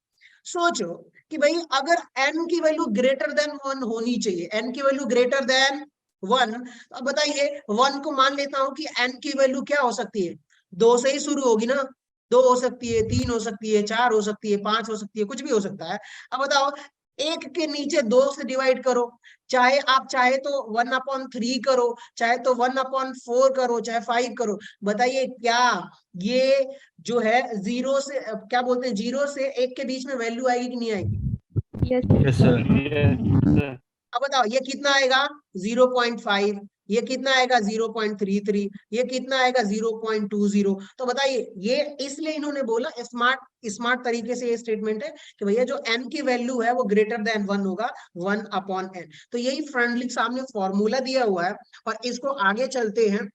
सोचो कि भाई अगर n की वैल्यू ग्रेटर देन 1 होनी चाहिए, n की वैल्यू ग्रेटर देन 1, तो अब बताइए 1 को मान लेता हूं कि n की वैल्यू क्या हो सकती है, 2 से ही शुरू होगी ना, 2 हो सकती है, 3 हो सकती है, 4 हो सकती है, 5 हो सकती है, कुछ भी हो सकता है। अब बताओ एक के नीचे 2 से डिवाइड करो, चाहे आप चाहे तो 1/3 करो, चाहे तो 1/4 करो, चाहे 5 करो, बताइए क्या ये जो है 0 से क्या बोलते हैं 0 से 1 के बीच में वैल्यू आएगी कि नहीं आएगी। Yes, Yes, sir. yes sir अब बताओ ये कितना आएगा 0.5, ये कितना आएगा 0.33, ये कितना आएगा 0.20। तो बताइए ये इसलिए इन्होंने बोला, स्मार्ट तरीके से ये स्टेटमेंट है कि भैया जो n की वैल्यू है वो ग्रेटर देन 1 होगा, 1/n। तो यही फ्रेंडली सामने फॉर्मूला दिया हुआ है। और इसको आगे चलते हैं,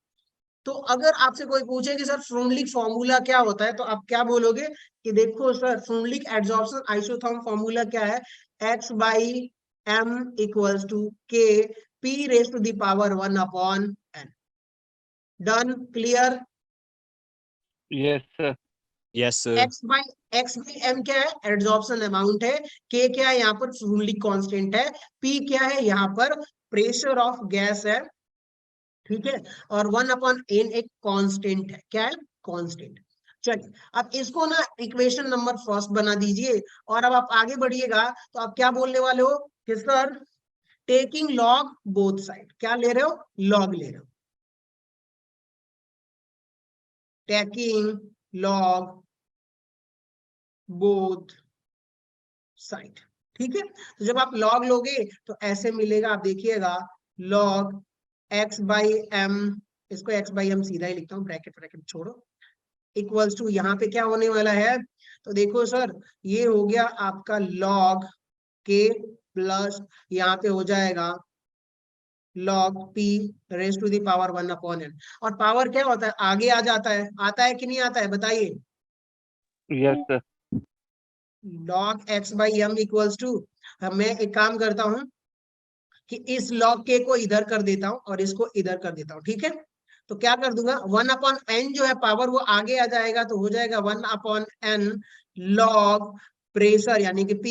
तो अगर आपसे कोई पूछे कि सर फ्रूनलिक फॉर्मूला क्या होता है, तो आप क्या बोलोगे कि देखो sir Freundlich adsorption isotherm formula क्या है, x by m equals to k p raise to the power 1/n। Done, clear. yes sir Yes, sir. x by m क्या है, एड्सॉर्प्शन अमाउंट है, k क्या है यहाँ पर फ्रूनलिक कांस्टेंट है, p क्या है यहाँ पर प्रेशर ऑफ गैस है, ठीक है, और 1/n एक कांस्टेंट है, क्या है कांस्टेंट। चलिए अब इसको ना इक्वेशन नंबर फर्स्ट बना दीजिए, और अब आप आगे बढ़िएगा तो आप क्या बोलने वाले हो कि sir taking log both side, क्या ले रहे हो, लॉग ले रहे हो, टेकिंग लॉग बोथ साइड। ठीक है, तो जब आप लॉग लोगे तो ऐसे मिलेगा, आप देखिएगा लॉग x बाई एम, इसको x बाई एम सीधा ही लिखता हूँ, ब्रैकेट ब्रैकेट छोड़ो, इक्वल्स टू यहाँ पे क्या होने वाला है, तो देखो सर ये हो गया आपका log k प्लस यहाँ पे हो जाएगा log p raise to the power 1 upon n। और पावर क्या होता है, आगे आ जाता है, आता है कि नहीं आता है बताइए, Yes, sir. log x by m equals to, मैं एक काम करता हूं कि इस log k को इधर कर देता हूं और इसको इधर कर देता हूं, ठीक है, तो क्या कर दूंगा 1 अपॉन n जो है पावर वो आगे आ जाएगा, तो हो जाएगा 1 अपॉन n log प्रेशर यानी कि p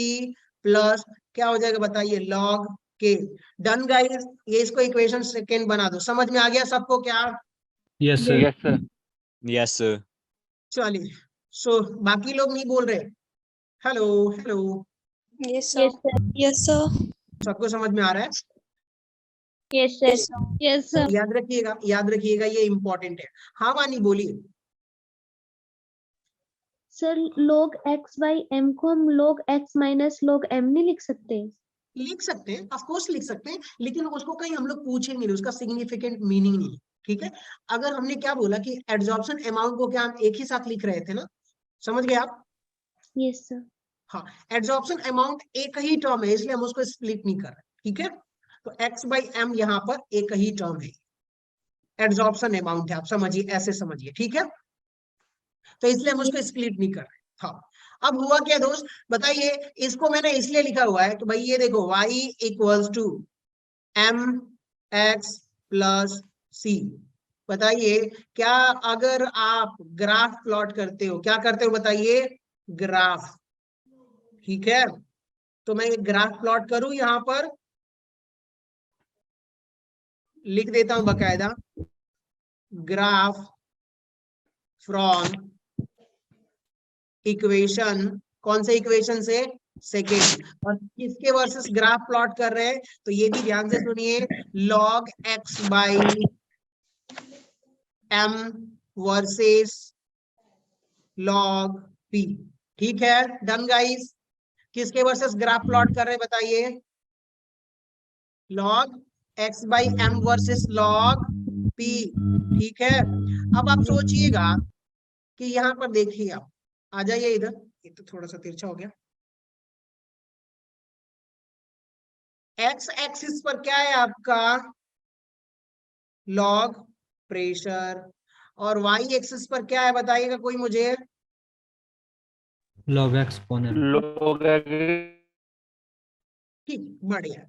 प्लस क्या हो जाएगा बताइए log k। डन गाइस, ये इसको इक्वेशन सेकंड बना दो, समझ में आ गया सबको क्या, yes sir. Yes, sir. Yes, sir. चलिए सो बाकी लोग नहीं बोल रहे, hello hello, Yes, sir. Yes, sir. सबको समझ में आ रहा है, Yes, sir. Yes, sir. याद रखिएगा, याद रखिएगा ये इंपॉर्टेंट है। हाँ वानी बोलिए। Sir log x by m को हम log x minus log m नहीं लिख सकते? लिख सकते हैं, ऑफ कोर्स लिख सकते हैं, लेकिन उसको कहीं हम लोग पूछेंगे नहीं, उसका सिग्निफिकेंट मीनिंग नहीं है, ठीक है। अगर हमने क्या बोला कि एड्जॉर्प्शन अमाउंट को क्या हम एक ही साथ लिख रहे थे ना, समझ गए आप, यस सर। हाँ एड्जॉर्प्शन अमाउंट एक ही टर्म है, इसलिए हम उसको स्प्लिट नहीं कर रहे, ठीक है। तो x बाई एम यहाँ पर एक ही टर्म है, एड्जॉर्प्शन अमाउंट है, आप समझिए, ऐसे समझिए, ठीक है, तो इसलिए हम उसको स्प्लिट नहीं कर रहे। हाँ अब हुआ क्या दोस्त बताइए, इसको मैंने इसलिए लिखा हुआ है कि भाई ये देखो y equals to m x plus c, बताइए क्या अगर आप ग्राफ प्लॉट करते हो, क्या करते हो बताइए, ग्राफ, ठीक है, तो मैं एक ग्राफ प्लॉट करूं, यहां पर लिख देता हूं बकायदा, ग्राफ फ्रॉम इक्वेशन, कौन से इक्वेशन से, सेकेंड, और किसके वर्सेस ग्राफ प्लॉट कर रहे हैं, तो ये भी ध्यान से सुनिए, log x by m versus log p, ठीक है। डन गाइस, किसके वर्सेस ग्राफ प्लॉट कर रहे हैं बताइए, log x by m versus log p, ठीक है। अब आप सोचिएगा कि यहां पर देखिए, आप आ जाइए इधर, ये तो थोड़ा सा तिरछा हो गया, एक्स एक्सिस पर क्या है आपका, लॉग प्रेशर, और वाई एक्सिस पर क्या है बताइएगा कोई मुझे, log x upon m। Log ठीक, बढ़िया।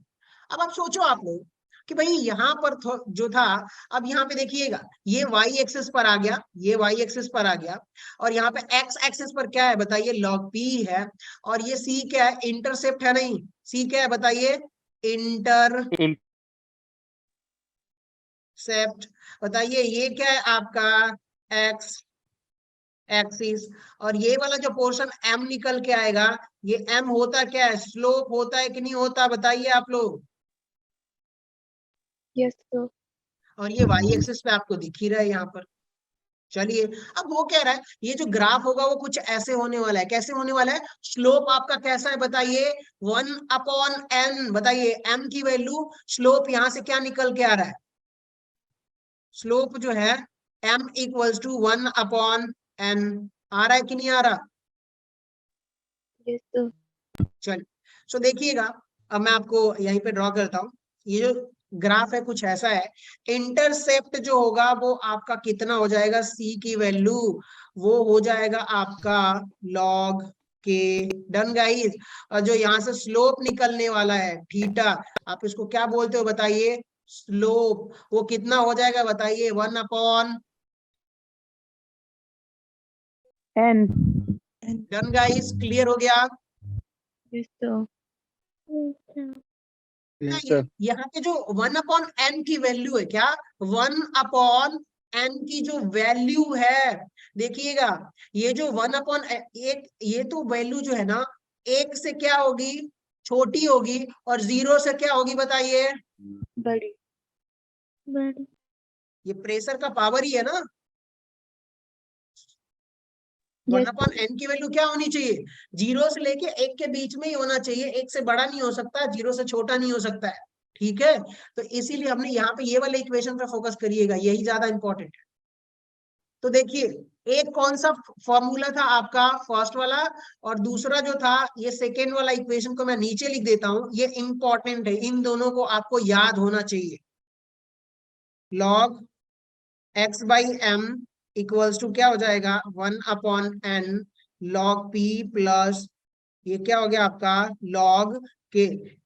अब आप सोचो आप लोग कि भाई यहाँ पर जो था, अब यहाँ पे देखिएगा ये वाई एक्सिस पर आ गया, ये वाई एक्सिस पर आ गया, और यहाँ पे एक्स एक्सिस पर क्या है बताइए, लॉग पी है, और ये सी क्या है, इंटरसेप्ट है, नहीं सी क्या है बताइए, इंटरसेप्ट, बताइए ये क्या है आपका, एक्स एक्सिस, और ये वाला जो पोर्शन एम निकल के आएगा, ये एम होता क्या है, स्लोप होता है कि नहीं होता, बताइए आप लोग, Yes, sir. और ये वाई एक्सिस पे आपको दिख ही रहा है यहाँ पर। चलिए अब वो कह रहा है ये जो ग्राफ होगा वो कुछ ऐसे होने वाला है, कैसे होने वाला है, स्लोप आपका कैसा है बताइए, 1 अपॉन n, बताइए m की वैल्यू, स्लोप यहां से क्या निकल के आ रहा है, स्लोप जो है m equals to 1 upon n, आ रहा है कि नहीं आ रहा, Yes, sir. चलिए सो देखिएगा, अब मैं आपको यहीं पे ड्रॉ करता हूं, ये जो ग्राफ है कुछ ऐसा है, इंटरसेप्ट जो होगा वो आपका कितना हो जाएगा, c की वैल्यू वो हो जाएगा आपका log k, डन गाइस। और जो यहाँ से स्लोप निकलने वाला है थीटा, आप इसको क्या बोलते हो बताइए, स्लोप, वो कितना हो जाएगा बताइए, 1 upon N. Done guys, clear हो गया। Yes, sir. Yes, sir. यहाँ पे जो 1 अपॉन n की वैल्यू है, क्या 1 अपॉन n की जो वैल्यू है, देखिएगा ये जो 1/1, ये तो वैल्यू जो है ना 1 से क्या होगी, छोटी होगी, और 0 से क्या होगी बताइए, बड़ी। बड़ी। ये प्रेशर का पावर ही है ना। 1/n की वैल्यू क्या होनी चाहिए, 0 से लेके 1 के बीच में ही होना चाहिए, 1 से बड़ा नहीं हो सकता, 0 से छोटा नहीं हो सकता है, ठीक है। तो इसीलिए हमने यहाँ पे ये वाले इक्वेशन पे फोकस करिएगा, यही ज्यादा इंपॉर्टेंट है। तो देखिए एक कौन सा फॉर्मूला था आपका, फर्स्ट वाला, और दूसरा जो था ये सेकेंड वाला इक्वेशन को मैं नीचे लिख देता हूं, ये इंपॉर्टेंट है, इन दोनों को आपको याद होना चाहिए। log x/m इक्वल्स टू क्या हो जाएगा, 1/n log p प्लस ये क्या हो गया आपका log k।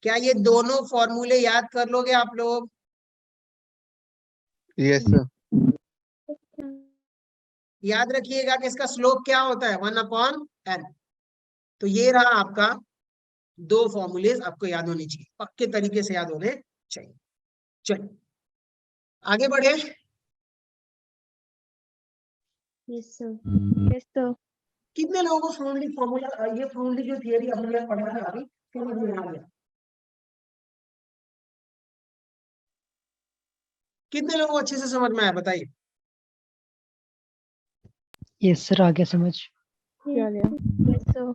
क्या ये दोनों फॉर्मूले याद कर लोगे आप लोग? Yes sir. याद रखिएगा कि इसका स्लोप क्या होता है, 1/n। तो ये रहा आपका दो फॉर्मूलेज, आपको याद होने चाहिए, पक्के तरीके से याद होने चाहिए। चलिए आगे बढ़े। Yes sir. Yes sir. कितने लोगों को फ्रूनली फॉर्मूला, ये फ्रूनली जो थियरी हमने पढ़ा था अभी, समझ में आ गया? कितने लोगों को अच्छे से समझ में आया बताइए? यस सर, आगे समझ। Yes sir.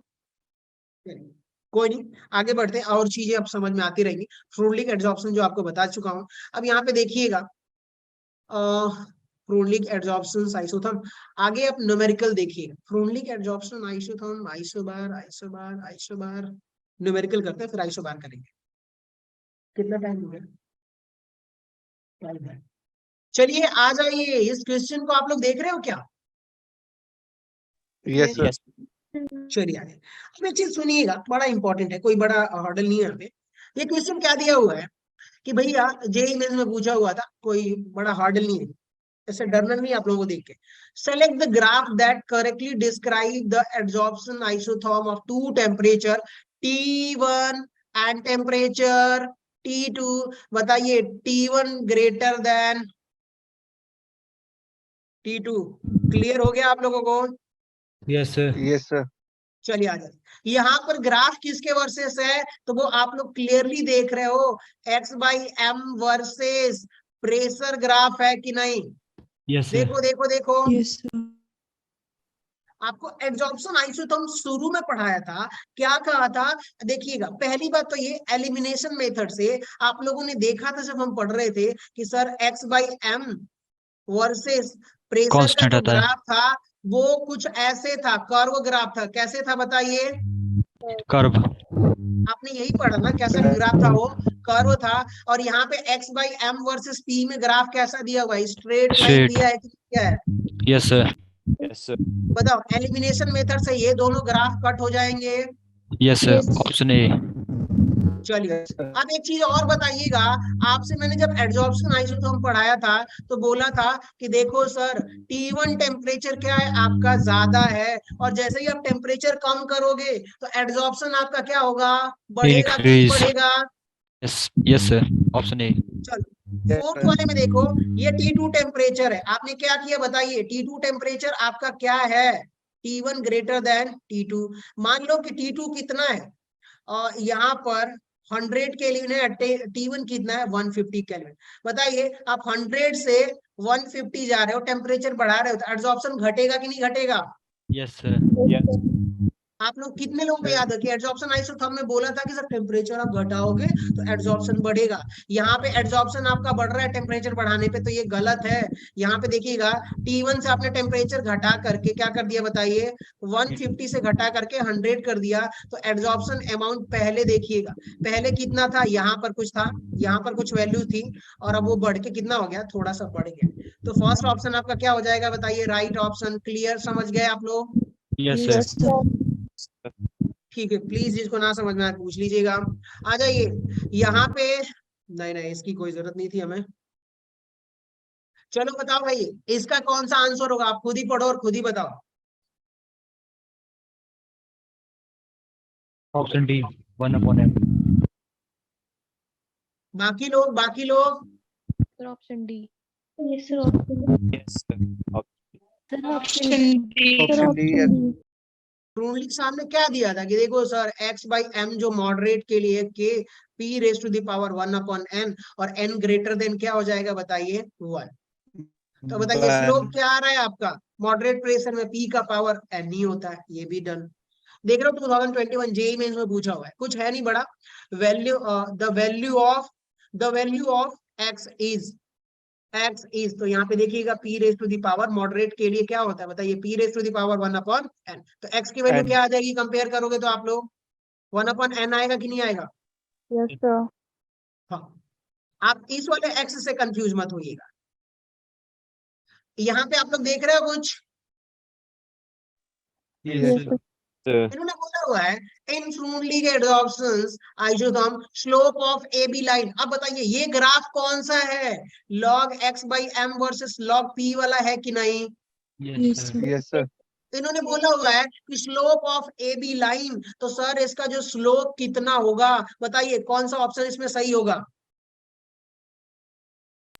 कोई नहीं, आगे बढ़ते हैं, और चीजें अब समझ में आती रहेंगी। फ्रूनलिक एडजॉर्प्शन जो आपको बता चुका हूं। अब यहाँ पे देखिएगा फ्रूनलिक एडजॉर्प्शन आइसोथर्म, आगे आप न्यूमेरिकल देखिएगा। Freundlich adsorption isotherm, isobar isobar isobar, numerical करते हैं फिर आइसोबार करेंगे। कितना टाइम हो गया? चलिए आ जाइए, इस क्वेश्चन को आप लोग देख रहे हो क्या? Yes sir. चलिए आगे। अब एक चीज सुनिएगा, बड़ा इंपॉर्टेंट है, कोई बड़ा हर्डल नहीं है यहाँ पे। ये क्वेश्चन क्या दिया हुआ है कि भैया जेईई मेंस में पूछा हुआ था, कोई बड़ा हर्डल नहीं है, ऐसे डरना नहीं आप लोगों को देख के। Select the graph that correctly describe the adsorption isotherm of two temperature T1 and temperature T2। बताइए T1 greater than T2। Clear हो गया आप लोगों को? Yes sir. Yes sir. चलिए आ जाए। यहाँ पर ग्राफ किसके वर्सेस है, तो वो आप लोग क्लियरली देख रहे हो, x/m वर्सेस प्रेशर ग्राफ है कि नहीं? Yes sir. देखो देखो देखो, यस सर। आपको एडजॉर्प्शन आइसोथर्म शुरू में पढ़ाया था, क्या कहा था? देखिएगा पहली बात तो ये एलिमिनेशन मेथड से आप लोगों ने देखा था जब हम पढ़ रहे थे कि सर x/m वर्सेस प्रेशर का कांस्टेंट जो आता है। ग्राफ था वो कुछ ऐसे था, कर्व ग्राफ था। कैसे था बताइए? कर्व। आपने यही पढ़ा ना, कैसा ग्राफ था वो? कर्व था। और यहाँ पे x/m वर्सेस p में ग्राफ कैसा दिया हुआ है, स्ट्रेट लाइन स्ट्रेट। दिया है कि क्या है? Yes sir. Yes sir. बताओ, एलिमिनेशन मेथड से ये दोनों ग्राफ कट हो जाएंगे। Yes sir, option A. चलिए अब एक चीज और बताइएगा, आपसे मैंने जब एडजॉर्प्शन आइसोथर्म पढ़ाया था तो बोला था कि देखो सर T1 टेम्परेचर क्या है आपका, ज्यादा है, और जैसे ही आप टेम्परेचर कम करोगे तो एडजॉर्प्शन आपका क्या होगा, बढ़ेगा कि नहीं इंक्रीज। बढ़ेगा? Yes yes sir, option A. चलो फोर्थ वाले में देखो, ये T2 टेम्परेचर है, आपने क्या किया बताइए? T2 टेम्परेचर आपका क्या है, T1 ग्रेटर देन T2। मान लो कि T2 कितना है, और यहाँ पर 100 केल्विन है, T1 कितना है, 150 केल्विन। बताइए आप 100 से 150 जा रहे हो, टेम्परेचर बढ़ा रहे हो, तो एडजॉर्प्शन घटेगा कि नहीं घटेगा? Yes sir. आप लोग कितने लोगों को याद है कि एडजॉर्प्शन आइसोथर्म में बोला था कि सर टेम्परेचर आप घटाओगे तो एडजॉर्प्शन बढ़ेगा। यहाँ पे एडजॉर्प्शन आपका बढ़ रहा है टेम्परेचर बढ़ाने पे, तो ये गलत है। यहाँ पे देखिएगा T1 से आपने टेम्परेचर घटा करके क्या कर दिया बताइए, 150 से घटा करके 100 कर दिया। तो एडजॉर्प्शन अमाउंट पहले देखिएगा, पहले कितना था, यहाँ पर कुछ था, यहाँ पर कुछ वैल्यू थी, और अब वो बढ़ के कितना हो गया, थोड़ा सा बढ़ गया। तो फर्स्ट ऑप्शन आपका क्या हो जाएगा बताइए, राइट ऑप्शन। क्लियर, समझ गए आप लोग? Yes sir. ठीक है, प्लीज जिसको ना समझ में आए पूछ लीजिएगा। आ जाइए यहाँ पे, नहीं नहीं इसकी कोई जरूरत नहीं थी हमें। चलो बताओ भाई, इसका कौन सा आंसर होगा, आप खुद ही पढ़ो और खुद ही बताओ। Option D, 1/m। बाकी लोग, बाकी लोग? Option D. Yes sir. Sir option D option D yes truly सामने क्या दिया था कि देखो सर x बाई एम जो मॉडरेट के लिए k p raise to the power 1/n और n ग्रेटर देन क्या हो जाएगा बताइए 1। तो बताइए स्लोप क्या आ रहा है आपका मॉडरेट प्रेशर में p का पावर n ही होता है, ये भी डन। देख रहे हो 2021 जेईई मेंस में पूछा हुआ है, कुछ है नहीं बड़ा। Value the value of x is तो यहाँ पे देखिएगा p raise to the power moderate के लिए क्या होता है बताइए p raise to the power 1/n। तो x की वैल्यू N. क्या आ जाएगी कंपेयर करोगे तो आप लोग 1/n आएगा कि नहीं आएगा? यस सर हाँ, आप इस वाले x से कंफ्यूज मत होइएगा। यहाँ पे आप लोग देख रहे हो कुछ Yes, sir. इन्होंने बोला हुआ है इन फ्लूइडली के adsorptions isotherm slope of A B line. अब बताइए ये ग्राफ कौन सा है, log x by m versus log p वाला है कि नहीं? Yes, sir. यस सर इन्होंने बोला हुआ है कि slope of A B line, तो सर इसका जो स्लोप कितना होगा बताइए, कौन सा ऑप्शन इसमें सही होगा?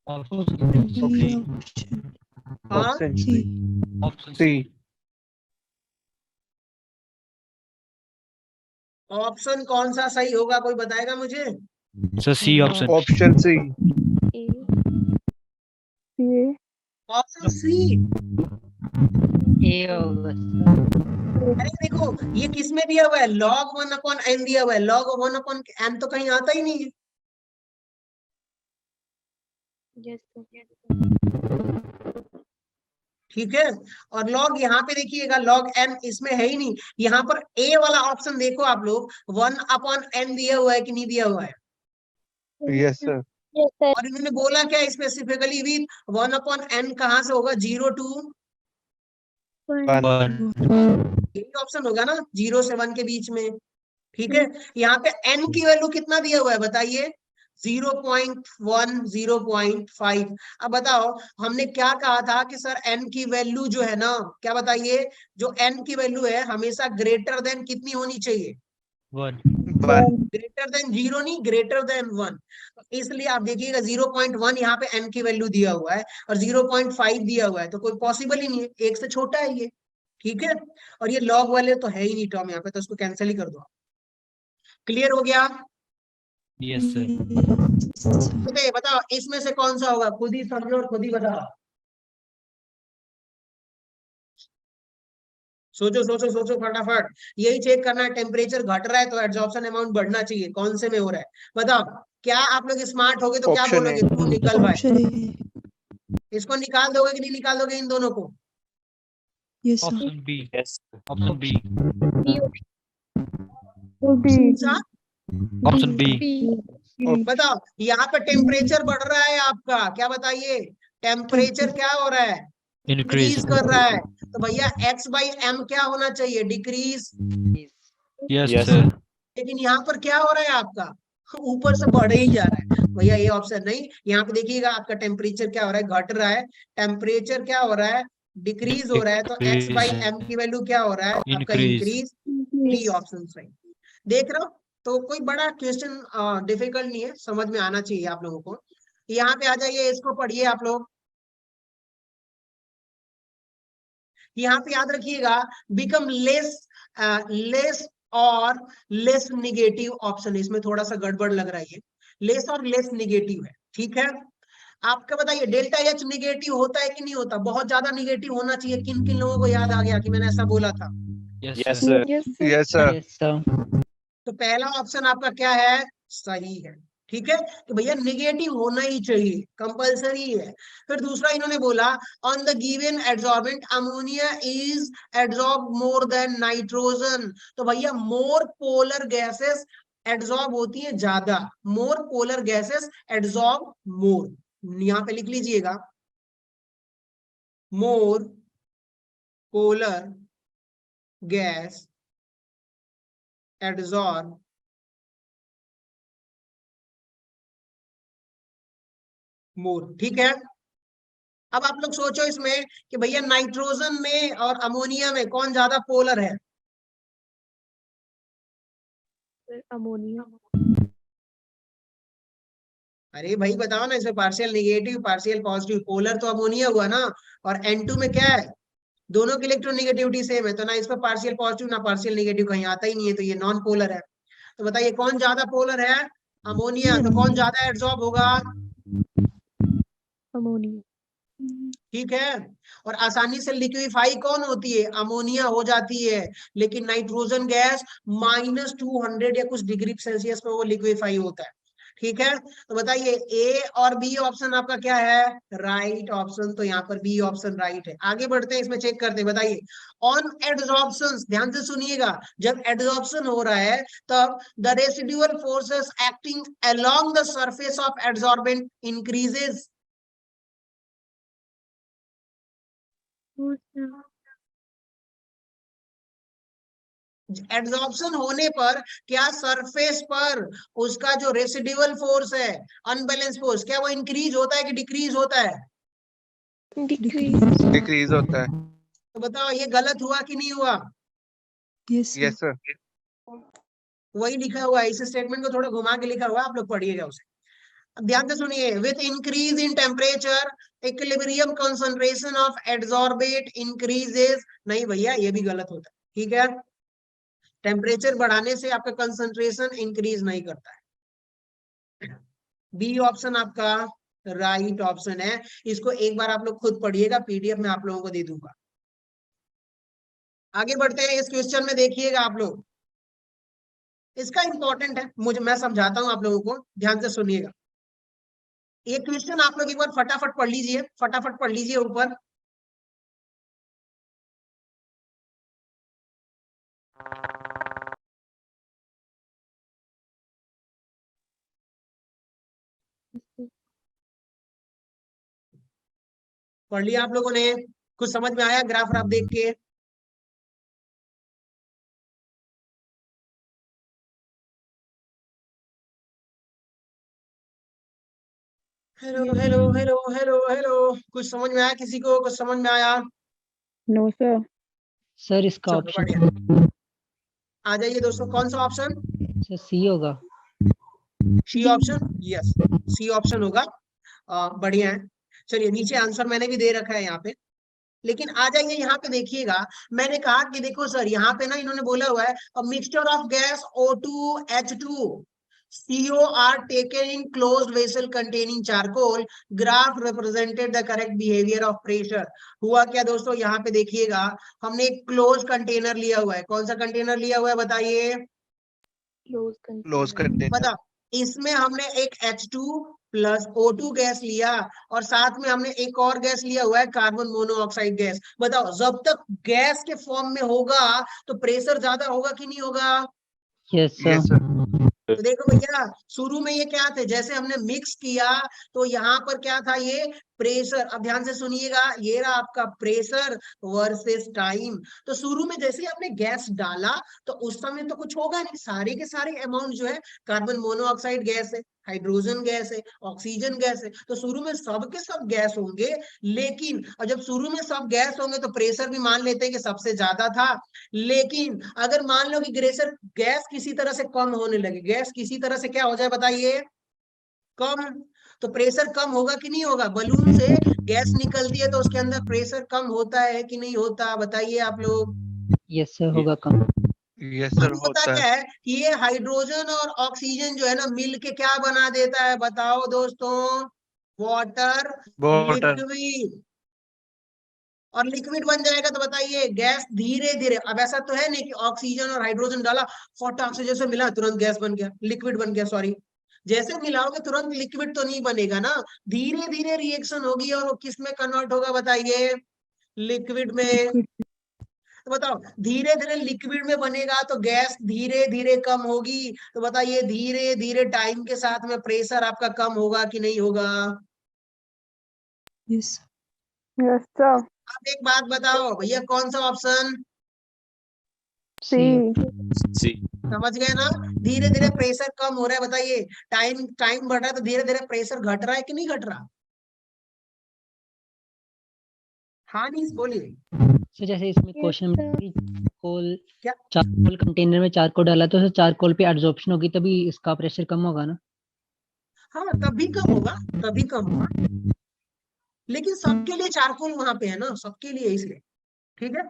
Option C. हाँ ऑप्शन Option सी ऑप्शन कौन सा सही होगा कोई बताएगा मुझे? Sir, C option. Option C A ये ऑप्शन सी। ए होगा अरे देखो ये किस में दिया हुआ है, log 1/n दिया हुआ है, log 1/n तो कहीं आता ही नहीं है। यस सर ठीक है, और log यहाँ पे देखिएगा log n इसमें है ही नहीं। यहाँ पर a वाला ऑप्शन देखो आप लोग 1/n दिया हुआ है कि नहीं दिया हुआ है? यस सर यस सर और इन्होंने बोला क्या स्पेसिफिकली भी 1/n कहाँ से होगा, 0 to 1 यही ऑप्शन होगा ना, 0 से 1 के बीच में। ठीक है, यहाँ पे n की वैल्यू कितना दिया हुआ है बताइए, 0.1 0.5। अब बताओ हमने क्या कहा था कि सर n की वैल्यू जो है ना, क्या बताइए, जो n की वैल्यू है हमेशा ग्रेटर देन कितनी होनी चाहिए? 1. 1 ग्रेटर देन 0 नहीं, ग्रेटर देन 1। इसलिए आप देखिएगा 0.1 यहाँ पे n की वैल्यू दिया हुआ है और 0.5 दिया हुआ है, तो कोई पॉसिबल ही नहीं है, एक से छोटा है ये। ठीक है, और ये लॉग वाले तो है ही नहीं टर्म यहाँ पे, तो उसको कैंसिल ही कर दो। क्लियर हो गया? Yes, sir. तो बताओ इसमें से कौन सा होगा, खुद ही समझो और खुद ही बताओ। सोचो सोचो सोचो फटाफट, यही चेक करना है, टेम्परेचर घट रहा है तो एड्सॉर्प्शन अमाउंट बढ़ना चाहिए, कौन से में हो रहा है बताओ। क्या आप लोग स्मार्ट होगे तो क्या ऑप्शन बोलोगे, तू निकल भाई, इसको निकाल दोगे कि नहीं निकाल दोगे इन दोनों को? Option B. Yes Option B. सा? Option B. बताओ यहाँ पे टेम्परेचर बढ़ रहा है आपका, क्या बताइए, टेम्परेचर क्या हो रहा है, Increase. डिक्रीज कर रहा है, तो भैया x बाई एम क्या होना चाहिए, डिक्रीज। Yes, Yes, sir. लेकिन यहाँ पर क्या हो रहा है आपका, ऊपर से बढ़ ही जा रहा है भैया, ये ऑप्शन नहीं। यहाँ पे देखिएगा आपका टेम्परेचर क्या हो रहा है, घट रहा है, टेम्परेचर क्या हो रहा है, डिक्रीज हो रहा है, तो x बाई एम की वैल्यू क्या हो रहा है आपका, Increase. इंक्रीज। डी ऑप्शन सही। देख रहे हो, तो कोई बड़ा क्वेश्चन डिफिकल्ट नहीं है, समझ में आना चाहिए आप लोगों को। यहाँ पे आ जाइए, इसको पढ़िए आप लोग। यहाँ पे याद रखिएगा, बिकम लेस और लेस निगेटिव ऑप्शन, इसमें थोड़ा सा गड़बड़ लग रहा है, ये लेस और लेस निगेटिव है। ठीक है, आपका बताइए डेल्टा एच निगेटिव होता है कि नहीं होता, बहुत ज्यादा निगेटिव होना चाहिए, किन किन लोगों को याद आ गया कि मैंने ऐसा बोला था? Yes, yes sir. Sir yes yes sir yes sir तो पहला ऑप्शन आपका क्या है, सही है। ठीक है, तो भैया निगेटिव होना ही चाहिए, कंपलसरी है। फिर दूसरा इन्होंने बोला on the given adsorbent ammonia is adsorb more than nitrogen, तो भैया मोर पोलर गैसेस एडसॉर्ब होती है ज्यादा, मोर पोलर गैसेस एडसॉर्ब मोर, यहां पे लिख लीजिएगा, मोर पोलर गैस एडसॉर्ब मोर। ठीक है, अब आप लोग सोचो इसमें कि भैया नाइट्रोजन में और अमोनिया में कौन ज्यादा पोलर है? अमोनिया अरे भाई बताओ ना, इसमें partial negative partial positive, polar तो अमोनिया हुआ ना, और N2 में क्या है, दोनों की इलेक्ट्रोनेगेटिविटी सेम है, तो ना इस पर पार्शियल पॉजिटिव ना पार्शियल नेगेटिव कहीं आता ही नहीं है, तो ये नॉन पोलर है। तो बताइए कौन ज्यादा पोलर है? अमोनिया। तो कौन ज्यादा एड्सॉर्ब होगा? अमोनिया। ठीक है। और आसानी से लिक्विफाई कौन होती है? अमोनिया हो जाती है। लेकिन नाइट्रोजन गैस -200 या कुछ डिग्री सेल्सियस पे वो लिक्विफाई होता है। ठीक है। तो बताइए ए और बी ऑप्शन आपका क्या है? Right option. तो यहाँ पर बी ऑप्शन राइट है। आगे बढ़ते हैं, इसमें चेक करते हैं। बताइए ऑन एडसॉर्प्शन, ध्यान से सुनिएगा, जब एडसॉर्प्शन हो रहा है तब the residual forces acting along the surface of adsorbent increases. Adsorption होने पर क्या सरफेस पर उसका जो रेसिडुअल फोर्स है, अनबैलेंस फोर्स, क्या वो इंक्रीज होता है कि डिक्रीज होता है? डिक्रीज। डिक्रीज होता है। तो बताओ ये गलत हुआ कि नहीं हुआ? Yes sir. वही लिखा हुआ है, इस स्टेटमेंट को थोड़ा घुमा के लिखा हुआ है, आप लोग पढ़िएगा उसे। अब ध्यान से सुनिए, with increase in temperature equilibrium concentration of adsorbate increases. नहीं भैया, ये भी गलत होता है। ठीक है, टेम्परेचर बढ़ाने से आपका कंसंट्रेशन इंक्रीज नहीं करता है। बी ऑप्शन आपका राइट ऑप्शन है। इसको एक बार आप लोग खुद पढ़िएगा, पीडीएफ में आप लोगों को दे दूंगा। आगे बढ़ते हैं, इस क्वेश्चन में देखिएगा आप लोग, इसका इंपॉर्टेंट है, मैं समझाता हूं आप लोगों को, ध्यान से सुनिएगा। ये क्वेश्चन आप लोग एक बार फटाफट पढ़ लीजिए, फटाफट पढ़ लीजिए ऊपर। पढ़ लिया आप लोगों ने? कुछ समझ में आया ग्राफ आप देख के? Hello hello hello hello hello, कुछ समझ में आया किसी को? कुछ समझ में आया? No sir. सर इसका चलो ऑप्शन बढ़िया, आ जाइए दोस्तों, कौन सा ऑप्शन? सर सी होगा। C option, yes C option होगा। बढ़िया है। चलिए नीचे आंसर मैंने भी दे रखा है यहाँ पे, लेकिन आ जाइए यहाँ पे देखिएगा। मैंने कहा कि देखो सर, यहाँ पे ना इन्होंने बोला हुआ है mixture of gas O2H2 CO are taken in closed vessel containing charcoal. Graph represented the correct behavior of pressure. हुआ क्या दोस्तों, यहाँ पे देखिएगा, हमने एक क्लोज कंटेनर लिया हुआ है। कौन सा कंटेनर लिया हुआ है बताइए? Close container. बताओ, इसमें हमने एक H2 प्लस O2 गैस लिया, और साथ में हमने एक और गैस लिया हुआ है कार्बन मोनोऑक्साइड गैस। बताओ, जब तक गैस के फॉर्म में होगा तो प्रेशर ज्यादा होगा कि नहीं होगा? Yes yes sir. सर। तो देखो भैया, शुरू में ये क्या थे, जैसे हमने मिक्स किया तो यहाँ पर क्या था, ये प्रेशर। अब ध्यान से सुनिएगा, ये रहा आपका प्रेशर वर्सेस टाइम। तो शुरू में जैसे आपने गैस डाला तो उस समय तो कुछ होगा नहीं, सारे के सारे अमाउंट जो है कार्बन मोनोऑक्साइड गैस है, हाइड्रोजन गैस है, ऑक्सीजन गैस है, तो शुरू में सब के सब गैस होंगे। लेकिन और जब शुरू में सब गैस होंगे तो प्रेशर भी मान लेते हैं कि सबसे ज्यादा था। लेकिन अगर मान लो कि गैस किसी तरह से कम होने लगे, गैस किसी तरह से क्या हो जाए बताइए, कम, तो प्रेशर कम होगा कि नहीं होगा? बलून से गैस निकलती है तो उसके अंदर प्रेशर कम होता है कि नहीं होता? बताइए आप लोग। यस सर होगा कम। यस सर अब होता होता क्या है। है कि ये हाइड्रोजन और ऑक्सीजन जो है ना मिल के क्या बना देता है बताओ दोस्तों? Water water. लिक्विड। और लिक्विड बन जाएगा तो बताइए गैस धीरे धीरे, अब ऐसा तो है नहीं कि ऑक्सीजन और हाइड्रोजन डाला फटाक से जैसे मिला तुरंत गैस बन गया, लिक्विड बन गया, सॉरी, जैसे मिलाओगे तुरंत लिक्विड तो नहीं बनेगा ना, धीरे धीरे रिएक्शन होगी और वो किस में कन्वर्ट होगा बताइए? लिक्विड में। तो बताओ, धीरे धीरे लिक्विड में बनेगा तो गैस धीरे धीरे कम होगी, तो बताइए धीरे धीरे टाइम के साथ में प्रेशर आपका कम होगा कि नहीं होगा? Yes sir. अब एक बात बताओ भैया, कौन सा ऑप्शन? सी। समझ गए ना? धीरे धीरे प्रेशर कम हो रहा है, बताइए टाइम टाइम बढ़ रहा है तो धीरे धीरे प्रेशर घट रहा है कि नहीं घट रहा? हाँ नहीं बोलिए। सर जैसे इसमें क्वेश्चन में कोल, क्या? चारकोल कंटेनर में चारकोल डाला तो सर चारकोल पे एब्जॉर्प्शन होगी तभी इसका प्रेशर कम होगा ना? हाँ तभी कम होगा, तभी कम होगा, लेकिन सबके लिए चारकोल वहां पे है ना, सबके लिए, इसलिए। ठीक है।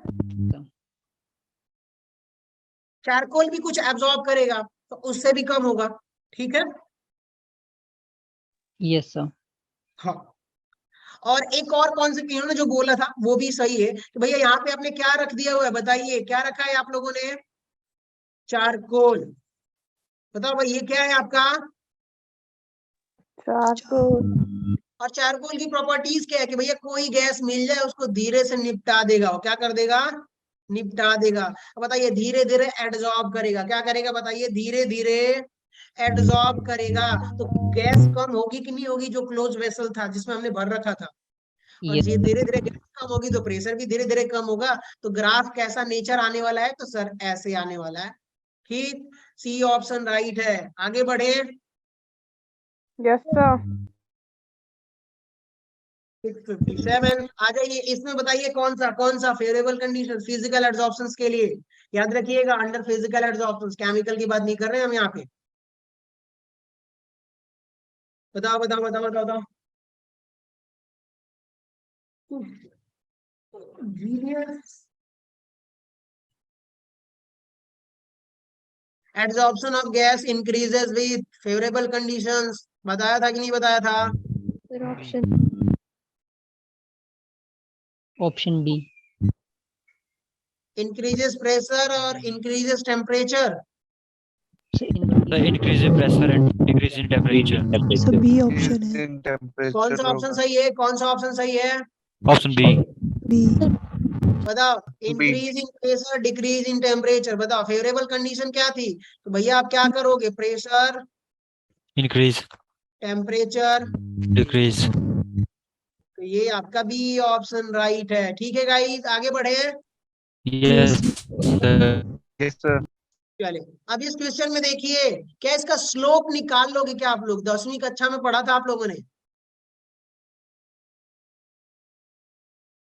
चारकोल भी कुछ एब्जॉर्ब करेगा तो उससे भी कम होगा, ठीक है। Yes sir. हाँ, और एक और कौन से इन्होंने जो बोला था वो भी सही है कि भैया यहाँ पे आपने क्या रख दिया हुआ है, बताइए क्या रखा है आप लोगों ने, चारकोल। बताओ भाई ये क्या है आपका, चारकोल। और चारकोल की प्रॉपर्टीज क्या है कि भैया कोई गैस मिल जाए उसको धीरे से निपटा देगा, वो क्या कर देगा, निपटा देगा। अब बताइए धीरे धीरे एडजॉर्ब करेगा, क्या करेगा बताइए, धीरे धीरे एडजॉर्ब करेगा। तो गैस कम होगी कि नहीं होगी, जो क्लोज वेसल था जिसमें हमने भर रखा था, और यस ये धीरे धीरे गैस कम होगी तो प्रेशर भी धीरे धीरे कम होगा। तो ग्राफ कैसा नेचर आने वाला है, तो सर ऐसे आने वाला है, ठीक। सी ऑप्शन राइट है। आगे बढ़े। Yes sir. 657 आ जाइए, इसमें बताइए कौन सा फेवरेबल कंडीशन फिजिकल एड्सॉर्प्शन के लिए। याद रखिएगा अंडर फिजिकल एड्सॉर्प्शन, केमिकल की बात नहीं कर रहे हैं हम यहाँ पे। बताओ बताओ बताओ बताओ बताओ। Genius. Adsorption of gas increases with favourable conditions, बताया था कि नहीं बताया था। Sir option option B. Increases pressure और increases temperature. The increase in pressure and decrease in temperature. Sir B option है। इन कौन टेम्परेचर सा ऑप्शन होगा। सही है, कौन सा ऑप्शन सही है, Option B. बी बताओ। B. Increase in pressure decrease in temperature, बताओ फेवरेबल कंडीशन क्या थी, तो भैया आप क्या करोगे, प्रेशर Increase. Temperature, Decrease. तो ये आपका भी ऑप्शन राइट है, ठीक है गाइस। आगे बढ़े। Yes. Sir. Yes sir. चले, अब इस क्वेश्चन में देखिए, क्या इसका स्लोप निकाल लोगे क्या आप लोग, 10वीं कक्षा में पढ़ा था आप लोगों ने,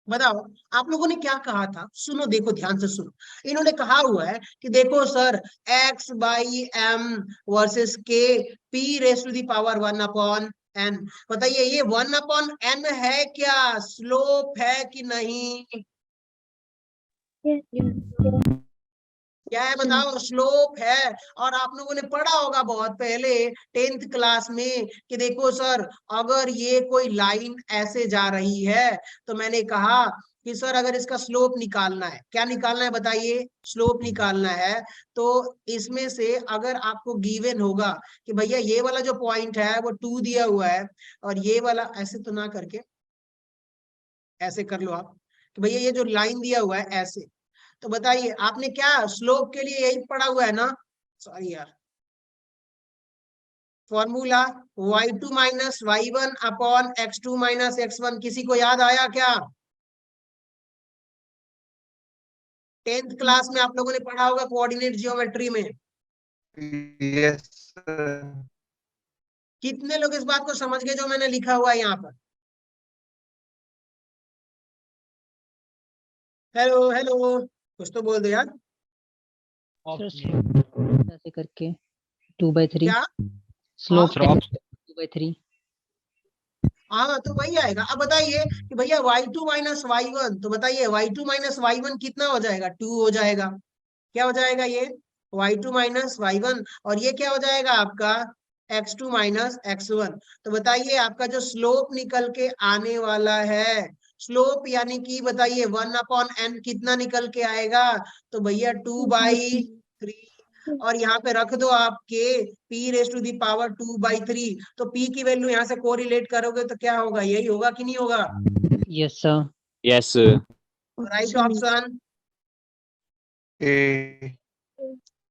बताओ। आप लोगों ने क्या कहा था, सुनो देखो ध्यान से सुनो। इन्होंने कहा हुआ है कि देखो sir x by m versus k p raise to the power 1/n, बताइए ये 1/n है क्या, स्लोप है कि नहीं, क्या है बताओ, स्लोप है। और आप लोगों ने पढ़ा होगा बहुत पहले 10th क्लास में कि देखो सर अगर ये कोई लाइन ऐसे जा रही है, तो मैंने कहा कि सर अगर इसका स्लोप निकालना है, क्या निकालना है बताइए, स्लोप निकालना है। तो इसमें से अगर आपको गिवन होगा कि भैया ये वाला जो पॉइंट है वो 2 दिया हुआ है, और ये वाला ऐसे तो ना करके ऐसे कर लो आप, कि भैया ये जो लाइन दिया हुआ है ऐसे, तो बताइए आपने क्या स्लोप के लिए यही पढ़ा हुआ है ना, सॉरी यार, formula y2 minus y1 upon x2 minus x1, किसी को याद आया क्या, 10th क्लास में आप लोगों ने पढ़ा होगा कोऑर्डिनेट जियोमेट्री में। Yes sir. कितने लोग इस बात को समझ गए जो मैंने लिखा हुआ है यहाँ पर, हेलो हेलो, कुछ तो बोल दो यार। ऐसे करके 2/3 क्या, स्लोप Sir, op- 2/3। हाँ तो वही आएगा। अब बताइए कि भैया y2 माइनस y1, तो बताइए y2 माइनस y1 कितना हो जाएगा, 2 हो जाएगा। क्या हो जाएगा ये, y2 माइनस y1, और ये क्या हो जाएगा आपका x2 माइनस x1। तो बताइए आपका जो स्लोप निकल के आने वाला है, स्लोप यानी कि बताइए 1/n कितना निकल के आएगा, तो भैया 2/3, और यहाँ पे रख दो आपके p raise to the power 2/3, तो p की वैल्यू यहाँ से कोरिलेट करोगे तो क्या होगा, यही होगा कि नहीं होगा, yes sir. Yes. Right option, A.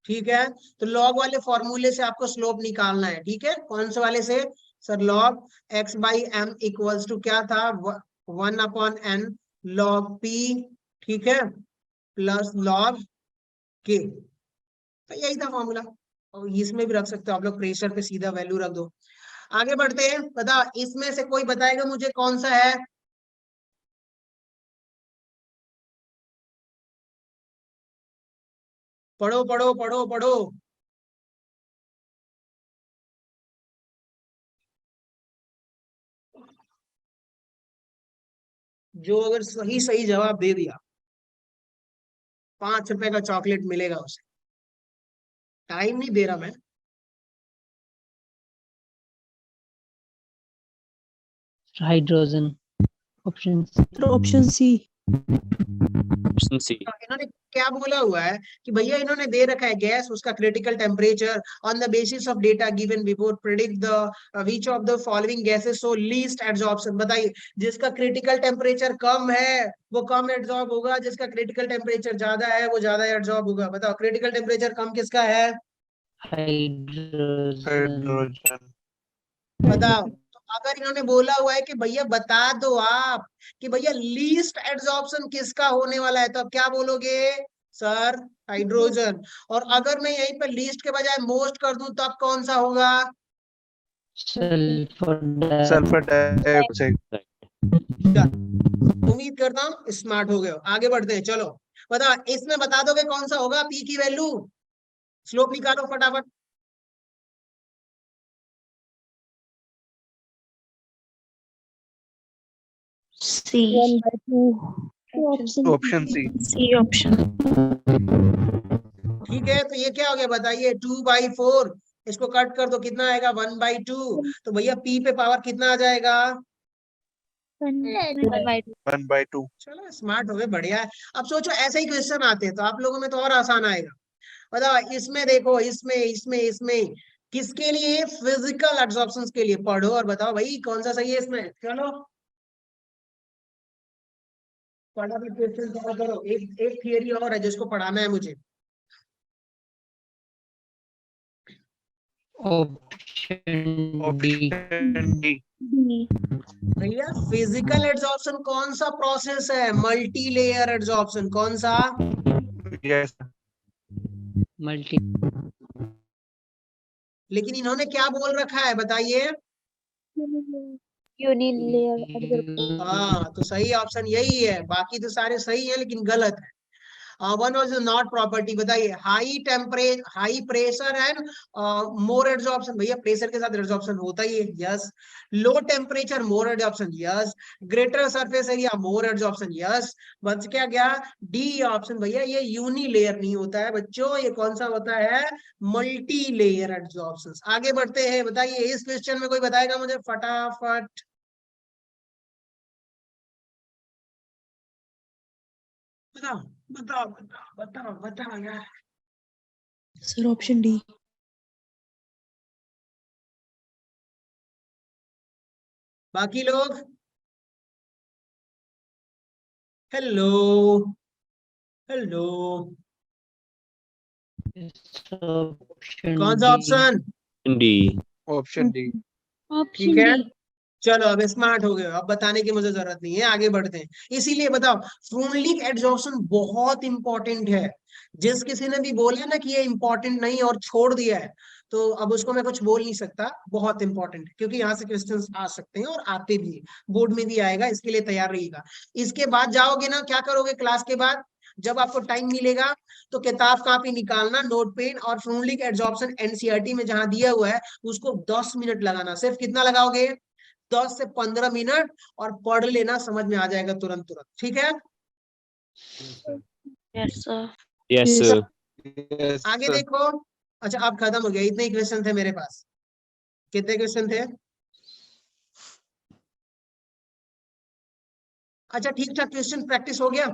ठीक है। तो लॉग वाले फॉर्मूले से आपको स्लोप निकालना है, ठीक है, कौन से वाले से, sir log x by m equals to क्या था, 1/n लॉग p, ठीक है, प्लस लॉग k, तो यही था फॉर्मूला। और इसमें भी रख सकते हो आप लोग, प्रेशर पे सीधा वैल्यू रख दो। आगे बढ़ते हैं, बता इसमें से कोई बताएगा मुझे कौन सा है, पढ़ो पढ़ो पढ़ो पढ़ो, जो अगर सही सही जवाब दे दिया ₹5 का चॉकलेट मिलेगा उसे। टाइम नहीं दे रहा मैं। Hydrogen option sir option C. Option C. इन्होंने क्या बोला हुआ है कि भैया इन्होंने दे रखा है गैस, उसका critical temperature on the basis of data given before, predict the which of the following gases so least adsorption. बताइए, जिसका क्रिटिकल टेम्परेचर कम है वो कम एड्सॉर्ब होगा, जिसका क्रिटिकल टेम्परेचर ज्यादा है वो ज्यादा एड्सॉर्ब होगा। बताओ क्रिटिकल टेम्परेचर कम किसका है? हाइड्रोजन। हाइड्रोजन। बताओ। तो अगर इन्होंने बोला हुआ है कि भैया बता दो आप कि भैया लीस्ट एड्सॉर्प्शन किसका होने वाला है, तो अब क्या बोलोगे? Sir hydrogen. और अगर मैं यहीं पर लीस्ट के बजाय मोस्ट कर दूं तब कौन सा होगा? Sulphur sulphur dioxide. उम्मीद करता हूँ स्मार्ट हो गए हो। आगे बढ़ते हैं, चलो बताओ इसमें बता दोगे कौन सा होगा पी की वैल्यू? स्लोप निकालो फटाफट। C. 1/2 option C. C option. ठीक है, तो ये क्या हो गया बताइए? 2/4। इसको कट कर दो, कितना आएगा? 1/2। तो भैया पी पे पावर कितना आ जाएगा? 1/2। चलो स्मार्ट हो गए, बढ़िया है। अब सोचो ऐसे ही क्वेश्चन आते हैं तो आप लोगों में तो और आसान आएगा। बताओ इसमें देखो, इसमें इसमें इसमें किसके लिए? फिजिकल एब्जॉर्प्शन के लिए। पढ़ो और बताओ भाई कौन सा सही है इसमें। चलो पढ़ा भी क्वेश्चन करो करो। एक थियरी और है जिसको पढ़ाना है मुझे। Option D. Option D. भैया फिजिकल एड्सॉर्प्शन कौन सा प्रोसेस है? Multi layer adsorption. कौन सा? यस। मल्टी। लेकिन इन्होंने क्या बोल रखा है बताइए? यूनिलेयर। हाँ, तो सही ऑप्शन यही है। बाकी तो सारे सही है लेकिन गलत है। One was not property. बताइए, high temperature, high pressure and more adsorption. भैया प्रेशर के साथ एड्सॉर्प्शन होता ही है, yes. Low temperature more adsorption, yes. Greater surface area more adsorption, yes. बच क्या गया? D option. भैया ये यूनी लेयर नहीं होता है बच्चों, ये कौन सा होता है? Multi layer adsorption. आगे बढ़ते हैं। बताइए इस क्वेश्चन में कोई बताएगा मुझे फटाफट? बताओ बताओ बताओ बताओ बताओ यार। Sir option D. बाकी लोग? Hello hello. ऑप्शन कौन सा ऑप्शन? डी। Option D. ठीक ऑप्शन है, डी। चलो अब स्मार्ट हो गए हो, अब बताने की मुझे जरूरत नहीं है। आगे बढ़ते हैं। इसीलिए बताओ फ्रूनलिक एड्सॉर्प्शन बहुत इंपॉर्टेंट है। जिस किसी ने भी बोला ना कि ये इंपॉर्टेंट नहीं और छोड़ दिया है, तो अब उसको मैं कुछ बोल नहीं सकता। बहुत इंपॉर्टेंट है क्योंकि यहाँ से क्वेश्चंस आ सकते हैं और आते भी है, बोर्ड में भी आएगा, इसके लिए तैयार रहिएगा। इसके बाद जाओगे ना, क्या करोगे क्लास के बाद? जब आपको टाइम मिलेगा तो किताब कॉपी निकालना, नोट पेन, और फ्रूनलिक एड्सॉर्प्शन एनसीईआरटी में जहां दिया हुआ है उसको 10 मिनट लगाना। सिर्फ कितना लगाओगे? 10 से 15 मिनट, और पढ़ लेना, समझ में आ जाएगा तुरंत तुरंत। ठीक है, yes sir. Yes Yes. Sir. Yes आगे सर। देखो। अच्छा अब खत्म हो गया, इतने ही क्वेश्चन थे मेरे पास। कितने क्वेश्चन थे? अच्छा ठीक ठाक क्वेश्चन प्रैक्टिस हो गया।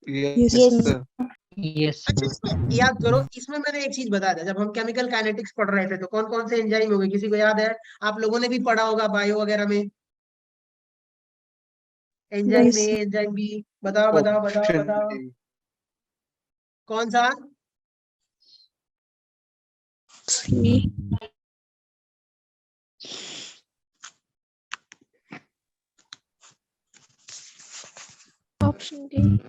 Yes Yes, sir. sir. Yes. अच्छा इसमें याद करो, इसमें मैंने एक चीज बता दिया। जब हम केमिकल काइनेटिक्स पढ़ रहे थे तो कौन कौन से एंजाइम हो गए, किसी को याद है? आप लोगों ने भी पढ़ा होगा बायो वगैरह में। Enzyme Yes, A, sir. Enzyme B, बताओ बताओ बताओ ऑप्शन बताओ। डी। कौन सा? C. Option D.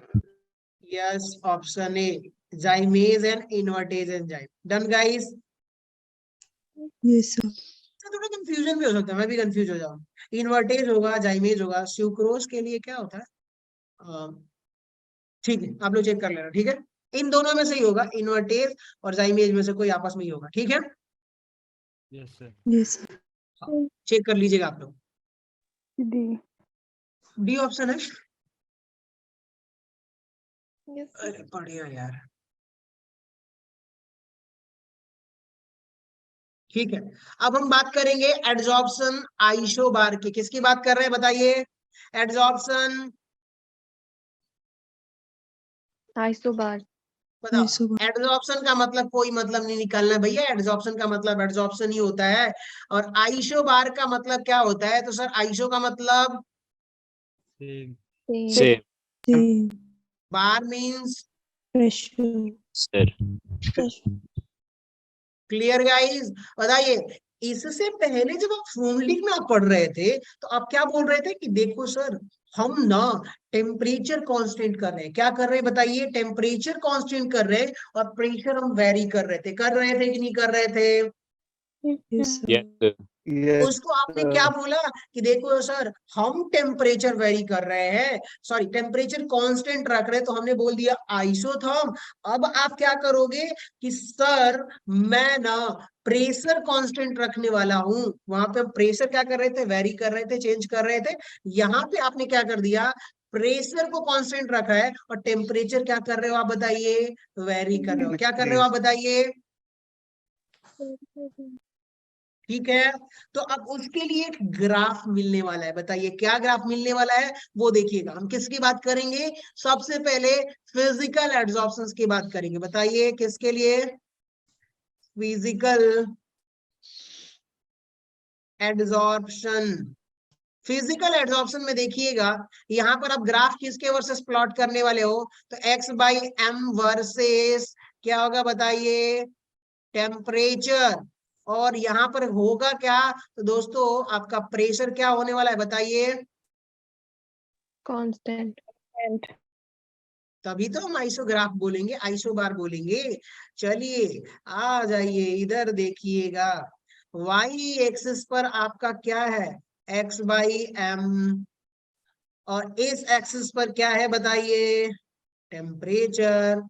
Yes, option A, zymase and invertase enzyme. Done guys? Yes, sir. थोड़ा कंफ्यूजन भी हो सकता है, मैं भी कंफ्यूज हो जाऊं। इन्वर्टेज होगा, जाइमेज होगा। सुक्रोज के लिए क्या होता है? ठीक है, आप लोग चेक कर लेना। ठीक है, इन दोनों में से ही होगा, इन्वर्टेज और जाइमेज में से कोई आपस में ही होगा। ठीक है, yes sir. Yes, sir. Check कर लीजिएगा आप लोग। डी। डी ऑप्शन है। अरे बढ़िया यार, ठीक है। अब हम बात करेंगे एड्जॉर्प्शन आइसोबार की। किसकी बात कर रहे हैं बताइए? Adsorption, isobar. बताओ। आइसोबार। एड्जॉर्प्शन का मतलब कोई मतलब नहीं निकालना है भैया, एड्जॉर्प्शन का मतलब एड्जॉर्प्शन ही होता है। और आइसोबार का मतलब क्या होता है? तो सर आइसो का मतलब, Same. Same. Same. Bar means Pressure. Sir. Pressure. Clear guys? बताइए, इससे पहले जब आप फॉर्मूलिक में आप पढ़ रहे थे तो आप क्या बोल रहे थे कि देखो सर हम ना टेम्परेचर कांस्टेंट कर रहे हैं। क्या कर रहे हैं बताइए? टेम्परेचर कांस्टेंट कर रहे हैं और प्रेशर हम वेरी कर रहे थे। कर रहे थे कि नहीं कर रहे थे? Yes, sir. Yes, sir. Yes, उसको आपने क्या बोला कि देखो सर हम टेम्परेचर वेरी कर रहे हैं, सॉरी टेम्परेचर कांस्टेंट रख रहे हैं, तो हमने बोल दिया आइसोथर्म। अब आप क्या करोगे कि सर मैं ना प्रेशर कांस्टेंट रखने वाला हूं। वहां पे प्रेशर क्या कर रहे थे? वेरी कर रहे थे, चेंज कर रहे थे। यहाँ पे आपने क्या कर दिया? प्रेशर को कांस्टेंट रखा है और टेम्परेचर क्या कर रहे हो आप बताइए? वेरी कर रहे हो। क्या कर रहे हो आप बताइए? ठीक है। तो अब उसके लिए एक ग्राफ मिलने वाला है। बताइए क्या ग्राफ मिलने वाला है? वो देखिएगा। हम किसकी बात करेंगे? सबसे पहले फिजिकल एड्जॉर्प्शन की बात करेंगे। बताइए किसके लिए? Physical adsorption. फिजिकल एड्जॉर्प्शन में देखिएगा, यहां पर आप ग्राफ किसके वर्सेस प्लॉट करने वाले हो? तो एक्स बाई एम वर्सेस क्या होगा बताइए? टेम्परेचर। और यहाँ पर होगा क्या? तो दोस्तों आपका प्रेशर क्या होने वाला है बताइए? कांस्टेंट। तभी तो हम आइसोग्राफ बोलेंगे, आइसोबार बोलेंगे। चलिए आ जाइए इधर देखिएगा। वाई एक्सिस पर आपका क्या है? X by m. और इस एक्सिस पर क्या है बताइए? टेम्परेचर।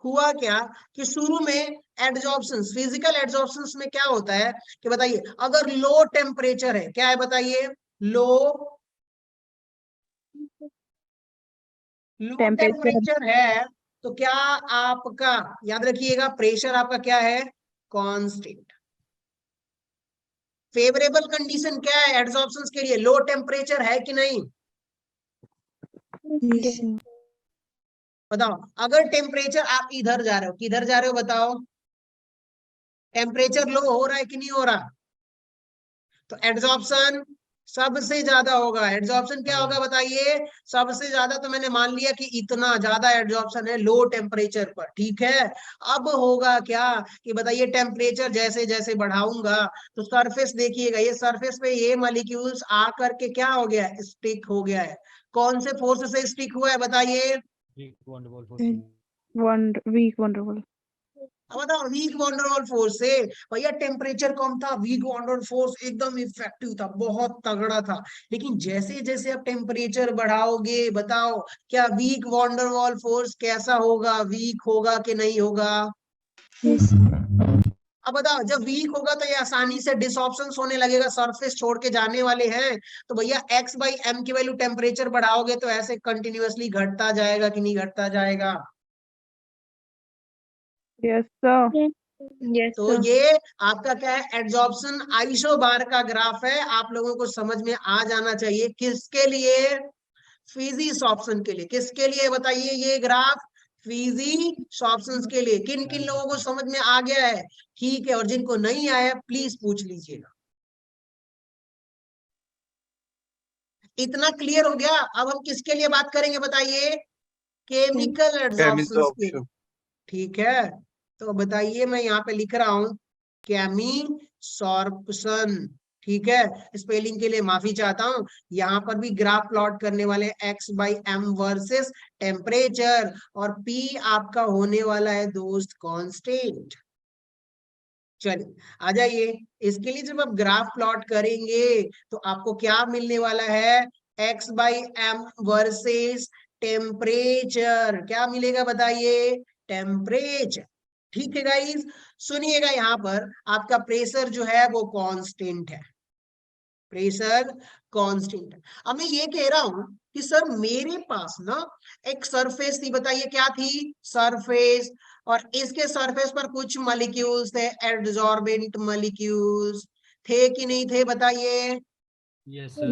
हुआ क्या कि शुरू में एड्जॉर्प्शन, फिजिकल एड्जॉर्प्शन में क्या होता है कि बताइए अगर लो टेम्परेचर है, क्या है बताइए? लो टेम्परेचर है तो क्या आपका, याद रखिएगा, प्रेशर आपका क्या है? कांस्टेंट। फेवरेबल कंडीशन क्या है एड्जॉर्प्शन के लिए? लो टेम्परेचर है कि नहीं? Yes, sir. बताओ। अगर टेम्परेचर आप इधर जा रहे हो, किधर जा रहे हो बताओ? टेम्परेचर लो हो रहा है कि नहीं हो रहा? तो एड्जॉर्प्शन सबसे ज्यादा होगा। एड्जॉर्प्शन क्या होगा बताइए? सबसे ज्यादा। तो मैंने मान लिया कि इतना ज्यादा एड्जॉर्प्शन है लो टेम्परेचर पर, ठीक है। अब होगा क्या कि बताइए टेम्परेचर जैसे जैसे बढ़ाऊंगा तो सरफेस देखिएगा, ये सरफेस पे ये मॉलिक्यूल्स आकर के क्या हो गया? स्टिक हो गया है। कौन से फोर्स से स्टिक हुआ है बताइए? Weak wonderful force. And weak wonderful. अब बताओ वीक वॉन्डरवॉल फोर्स से। भैया टेम्परेचर कम था, वीक वॉन्डरवॉल फोर्स एकदम इफेक्टिव था, बहुत तगड़ा था। लेकिन जैसे जैसे आप टेम्परेचर बढ़ाओगे, बताओ क्या वीक वॉन्डरवॉल फोर्स कैसा होगा? वीक होगा कि नहीं होगा? Yes, sir. अब बताओ जब वीक होगा तो ये आसानी से डिसऑप्शन होने लगेगा, सरफेस छोड़ के जाने वाले हैं। तो भैया एक्स बाई एम की वैल्यू टेम्परेचर बढ़ाओगे तो ऐसे कंटिन्यूअसली घटता जाएगा कि नहीं घटता जाएगा? Yes, sir. यस तो ये आपका क्या है? एड्जॉर्प्शन आइसोबार का ग्राफ है। आप लोगों को समझ में आ जाना चाहिए। किसके लिए? फिजिसॉप्शन के लिए। किसके लिए बताइए ये ग्राफ? फिजिसॉप्शन के लिए। किन किन लोगों को समझ में आ गया है? ठीक है, और जिनको नहीं आया प्लीज पूछ लीजिएगा। इतना क्लियर हो गया? अब हम किसके लिए बात करेंगे बताइए? केमिकल एड्जॉर्प्शन के लिए। absorption. ठीक है, तो बताइए मैं यहाँ पे लिख रहा हूं केमिसॉर्प्शन। ठीक है, स्पेलिंग के लिए माफी चाहता हूं। यहाँ पर भी ग्राफ प्लॉट करने वाले x by m versus temperature, और पी आपका होने वाला है दोस्त कांस्टेंट। चलिए आ जाइए। इसके लिए जब आप ग्राफ प्लॉट करेंगे तो आपको क्या मिलने वाला है? X by m versus temperature. क्या मिलेगा बताइए? टेम्परेचर। ठीक है गाइस, सुनिएगा यहाँ पर आपका प्रेशर जो है वो कांस्टेंट है। प्रेशर कांस्टेंट है। अब मैं ये कह रहा हूं कि सर मेरे पास ना एक सरफेस थी, बताइए क्या थी, सरफेस, और इसके सरफेस पर कुछ मॉलिक्यूल्स थे, एडजॉर्बेंट मॉलिक्यूल्स, थे कि नहीं थे, बताइए। Yes, sir.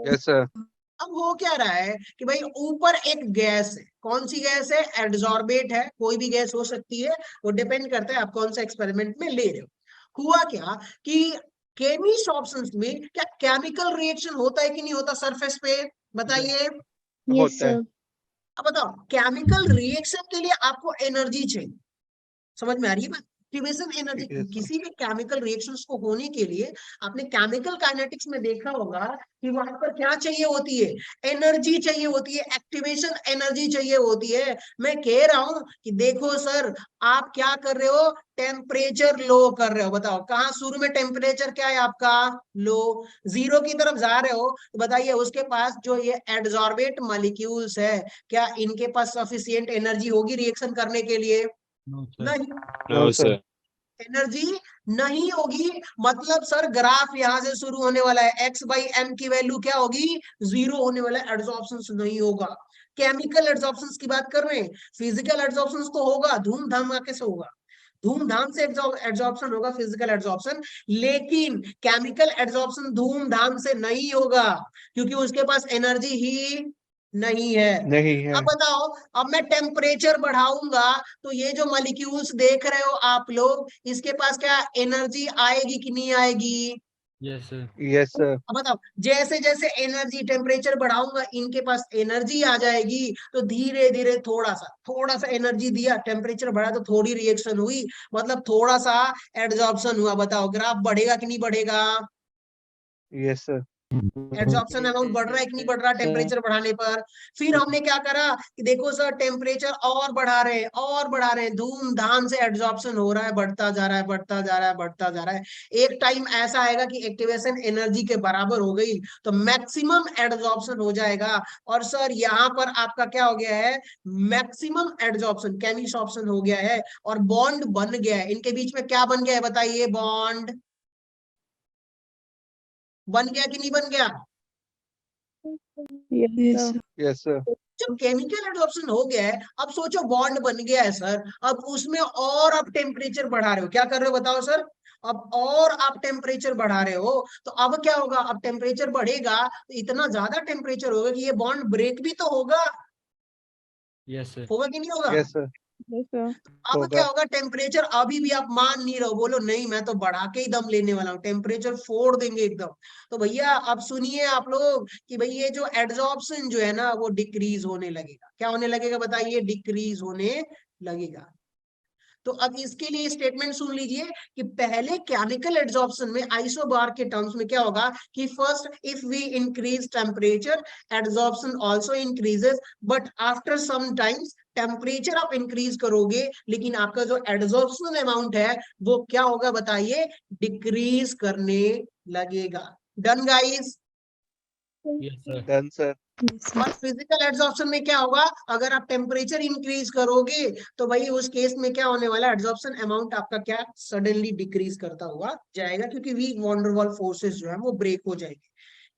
Yes, sir. अब हो क्या रहा है कि भाई ऊपर एक गैस है, कौन सी गैस है, एडजॉर्बेट है, कोई भी गैस हो सकती है, वो डिपेंड करता है आप कौन सा एक्सपेरिमेंट में ले रहे हो। हुआ क्या कि केमी सॉल्यूशंस में क्या केमिकल रिएक्शन होता है कि नहीं होता सरफेस पे, बताइए। यस होता है। सर। अब बताओ, केमिकल रिएक्शन के लिए आपको एनर्जी चाहिए, समझ में आ रही है बात, एक्टिवेशन एनर्जी। Yes, sir. किसी भी केमिकल रिएक्शंस को होने के लिए आपने केमिकल काइनेटिक्स में देखा होगा कि वहां पर क्या चाहिए होती है, एनर्जी चाहिए होती है, एक्टिवेशन एनर्जी चाहिए होती है। मैं कह रहा हूं कि देखो सर, आप क्या कर रहे हो, टेम्परेचर लो कर रहे हो। बताओ कहाँ शुरू में टेम्परेचर क्या है आपका, लो, 0 की तरफ जा रहे हो, तो बताइए उसके पास जो ये एडजॉर्बेट मॉलिक्यूल्स है, क्या इनके पास सफिशिएंट एनर्जी होगी रिएक्शन करने के लिए, No, sir. नहीं, No, sir. एनर्जी नहीं होगी। मतलब सर ग्राफ यहां से शुरू होने वाला है, x बाई एम की वैल्यू क्या होगी, 0 होने वाला है, एड्सॉर्प्शन नहीं होगा। केमिकल एड्सॉर्प्शन की बात कर रहे हैं, फिजिकल एड्सॉर्प्शन तो होगा, धूमधाम कैसे होगा, धूमधाम से एड्सॉर्प्शन होगा, फिजिकल एड्सॉर्प्शन, लेकिन केमिकल एड्सॉर्प्शन धूमधाम से नहीं होगा, क्योंकि उसके पास एनर्जी ही नहीं है। नहीं है। अब बताओ, अब मैं टेम्परेचर बढ़ाऊंगा तो ये जो मॉलिक्यूल्स देख रहे हो आप लोग, इसके पास क्या एनर्जी आएगी कि नहीं आएगी, Yes, sir. Yes, sir. अब बताओ, जैसे जैसे एनर्जी टेम्परेचर बढ़ाऊंगा इनके पास एनर्जी आ जाएगी, तो धीरे धीरे थोड़ा सा एनर्जी दिया, टेम्परेचर बढ़ा तो थोड़ी रिएक्शन हुई, मतलब थोड़ा सा एड्सॉर्प्शन हुआ। बताओ ग्राफ बढ़ेगा कि नहीं बढ़ेगा, Yes, sir. एड्सॉर्प्शन अमाउंट बढ़ रहा है कि नहीं बढ़ रहा टेम्परेचर बढ़ाने पर। फिर हमने क्या करा कि देखो सर टेम्परेचर और बढ़ा रहे हैं, और बढ़ा रहे हैं, धूमधाम से एड्सॉर्प्शन हो रहा है, बढ़ता जा रहा है, बढ़ता जा रहा है, बढ़ता जा रहा है। एक टाइम ऐसा आएगा कि एक्टिवेशन एनर्जी के बराबर हो गई तो मैक्सिमम एड्सॉर्प्शन हो जाएगा, और सर यहाँ पर आपका क्या हो गया है, मैक्सिमम एड्सॉर्प्शन केमिसॉर्प्शन हो गया है, और बॉन्ड बन गया है। इनके बीच में क्या बन गया है, बताइए, बॉन्ड बन गया कि नहीं बन गया। Yes, sir. Yes, sir. जब केमिकल एडॉप्शन हो गया है, अब सोचो बॉन्ड बन गया है सर, अब उसमें और आप टेम्परेचर बढ़ा रहे हो, क्या कर रहे हो बताओ सर, अब और आप टेम्परेचर बढ़ा रहे हो, तो अब क्या होगा, अब टेम्परेचर बढ़ेगा तो इतना ज्यादा टेम्परेचर होगा कि ये बॉन्ड ब्रेक भी तो होगा, Yes, sir. होगा कि नहीं होगा। Yes, sir. Yes, sir. अब होगा। क्या होगा, टेम्परेचर अभी भी आप मान नहीं रहो, बोलो नहीं मैं तो बढ़ा के ही दम लेने वाला हूँ, टेम्परेचर फोड़ देंगे एकदम। तो भैया अब सुनिए आप लोग कि भाई ये जो एड्सॉर्प्शन जो है ना वो डिक्रीज होने लगेगा, क्या होने लगेगा बताइए, डिक्रीज होने लगेगा। तो अब इसके लिए स्टेटमेंट सुन लीजिए कि पहले केमिकल एड्सॉर्प्शन में आइसोबार के टर्म्स में क्या होगा कि first if we increase temperature adsorption also increases, but after some times temperature आप इंक्रीज करोगे लेकिन आपका जो एड्सॉर्प्शन अमाउंट है वो क्या होगा बताइए, डिक्रीज करने लगेगा। Done guys. Yes, sir. Done, sir. और फिजिकल एड्सॉर्प्शन में क्या होगा, अगर आप टेम्परेचर इंक्रीज करोगे तो भाई उस केस में क्या होने वाला है, एड्सॉर्प्शन अमाउंट आपका क्या सडनली डिक्रीज करता हुआ जाएगा, क्योंकि weak van der Waals forces जो है वो ब्रेक हो जाएगी।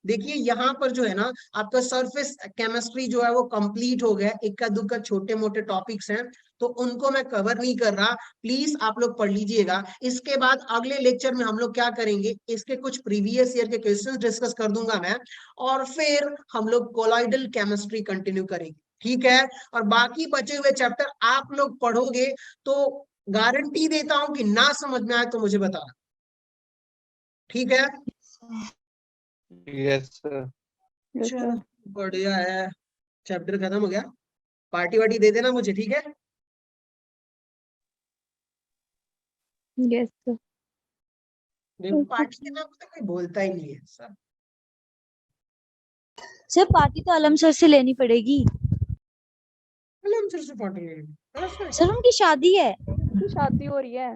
देखिए यहाँ पर जो है ना आपका सरफेस केमिस्ट्री जो है वो कंप्लीट हो गया, इक्का दुक्का छोटे मोटे टॉपिक्स हैं तो उनको मैं कवर नहीं कर रहा, प्लीज आप लोग पढ़ लीजिएगा। इसके बाद अगले लेक्चर में हम लोग क्या करेंगे, इसके कुछ प्रीवियस ईयर के क्वेश्चंस डिस्कस कर दूंगा मैं, और फिर हम लोग कोलॉइडल केमिस्ट्री कंटिन्यू करेंगे, ठीक है। और बाकी बचे हुए चैप्टर आप लोग पढ़ोगे तो गारंटी देता हूं कि ना समझ में आए तो मुझे बताना, ठीक है। Yes, sir. Yes, sir. बढ़िया है, चैप्टर खत्म हो गया, पार्टी वार्टी दे देना मुझे, ठीक है। Yes, sir. देखो पार्टी के नाम पे तो कोई बोलता ही नहीं है सर। सर पार्टी तो आलम सर से लेनी पड़ेगी, आलम सर से पार्टी लेनी, ऐसे? सर उनकी शादी है। शादी हो रही है।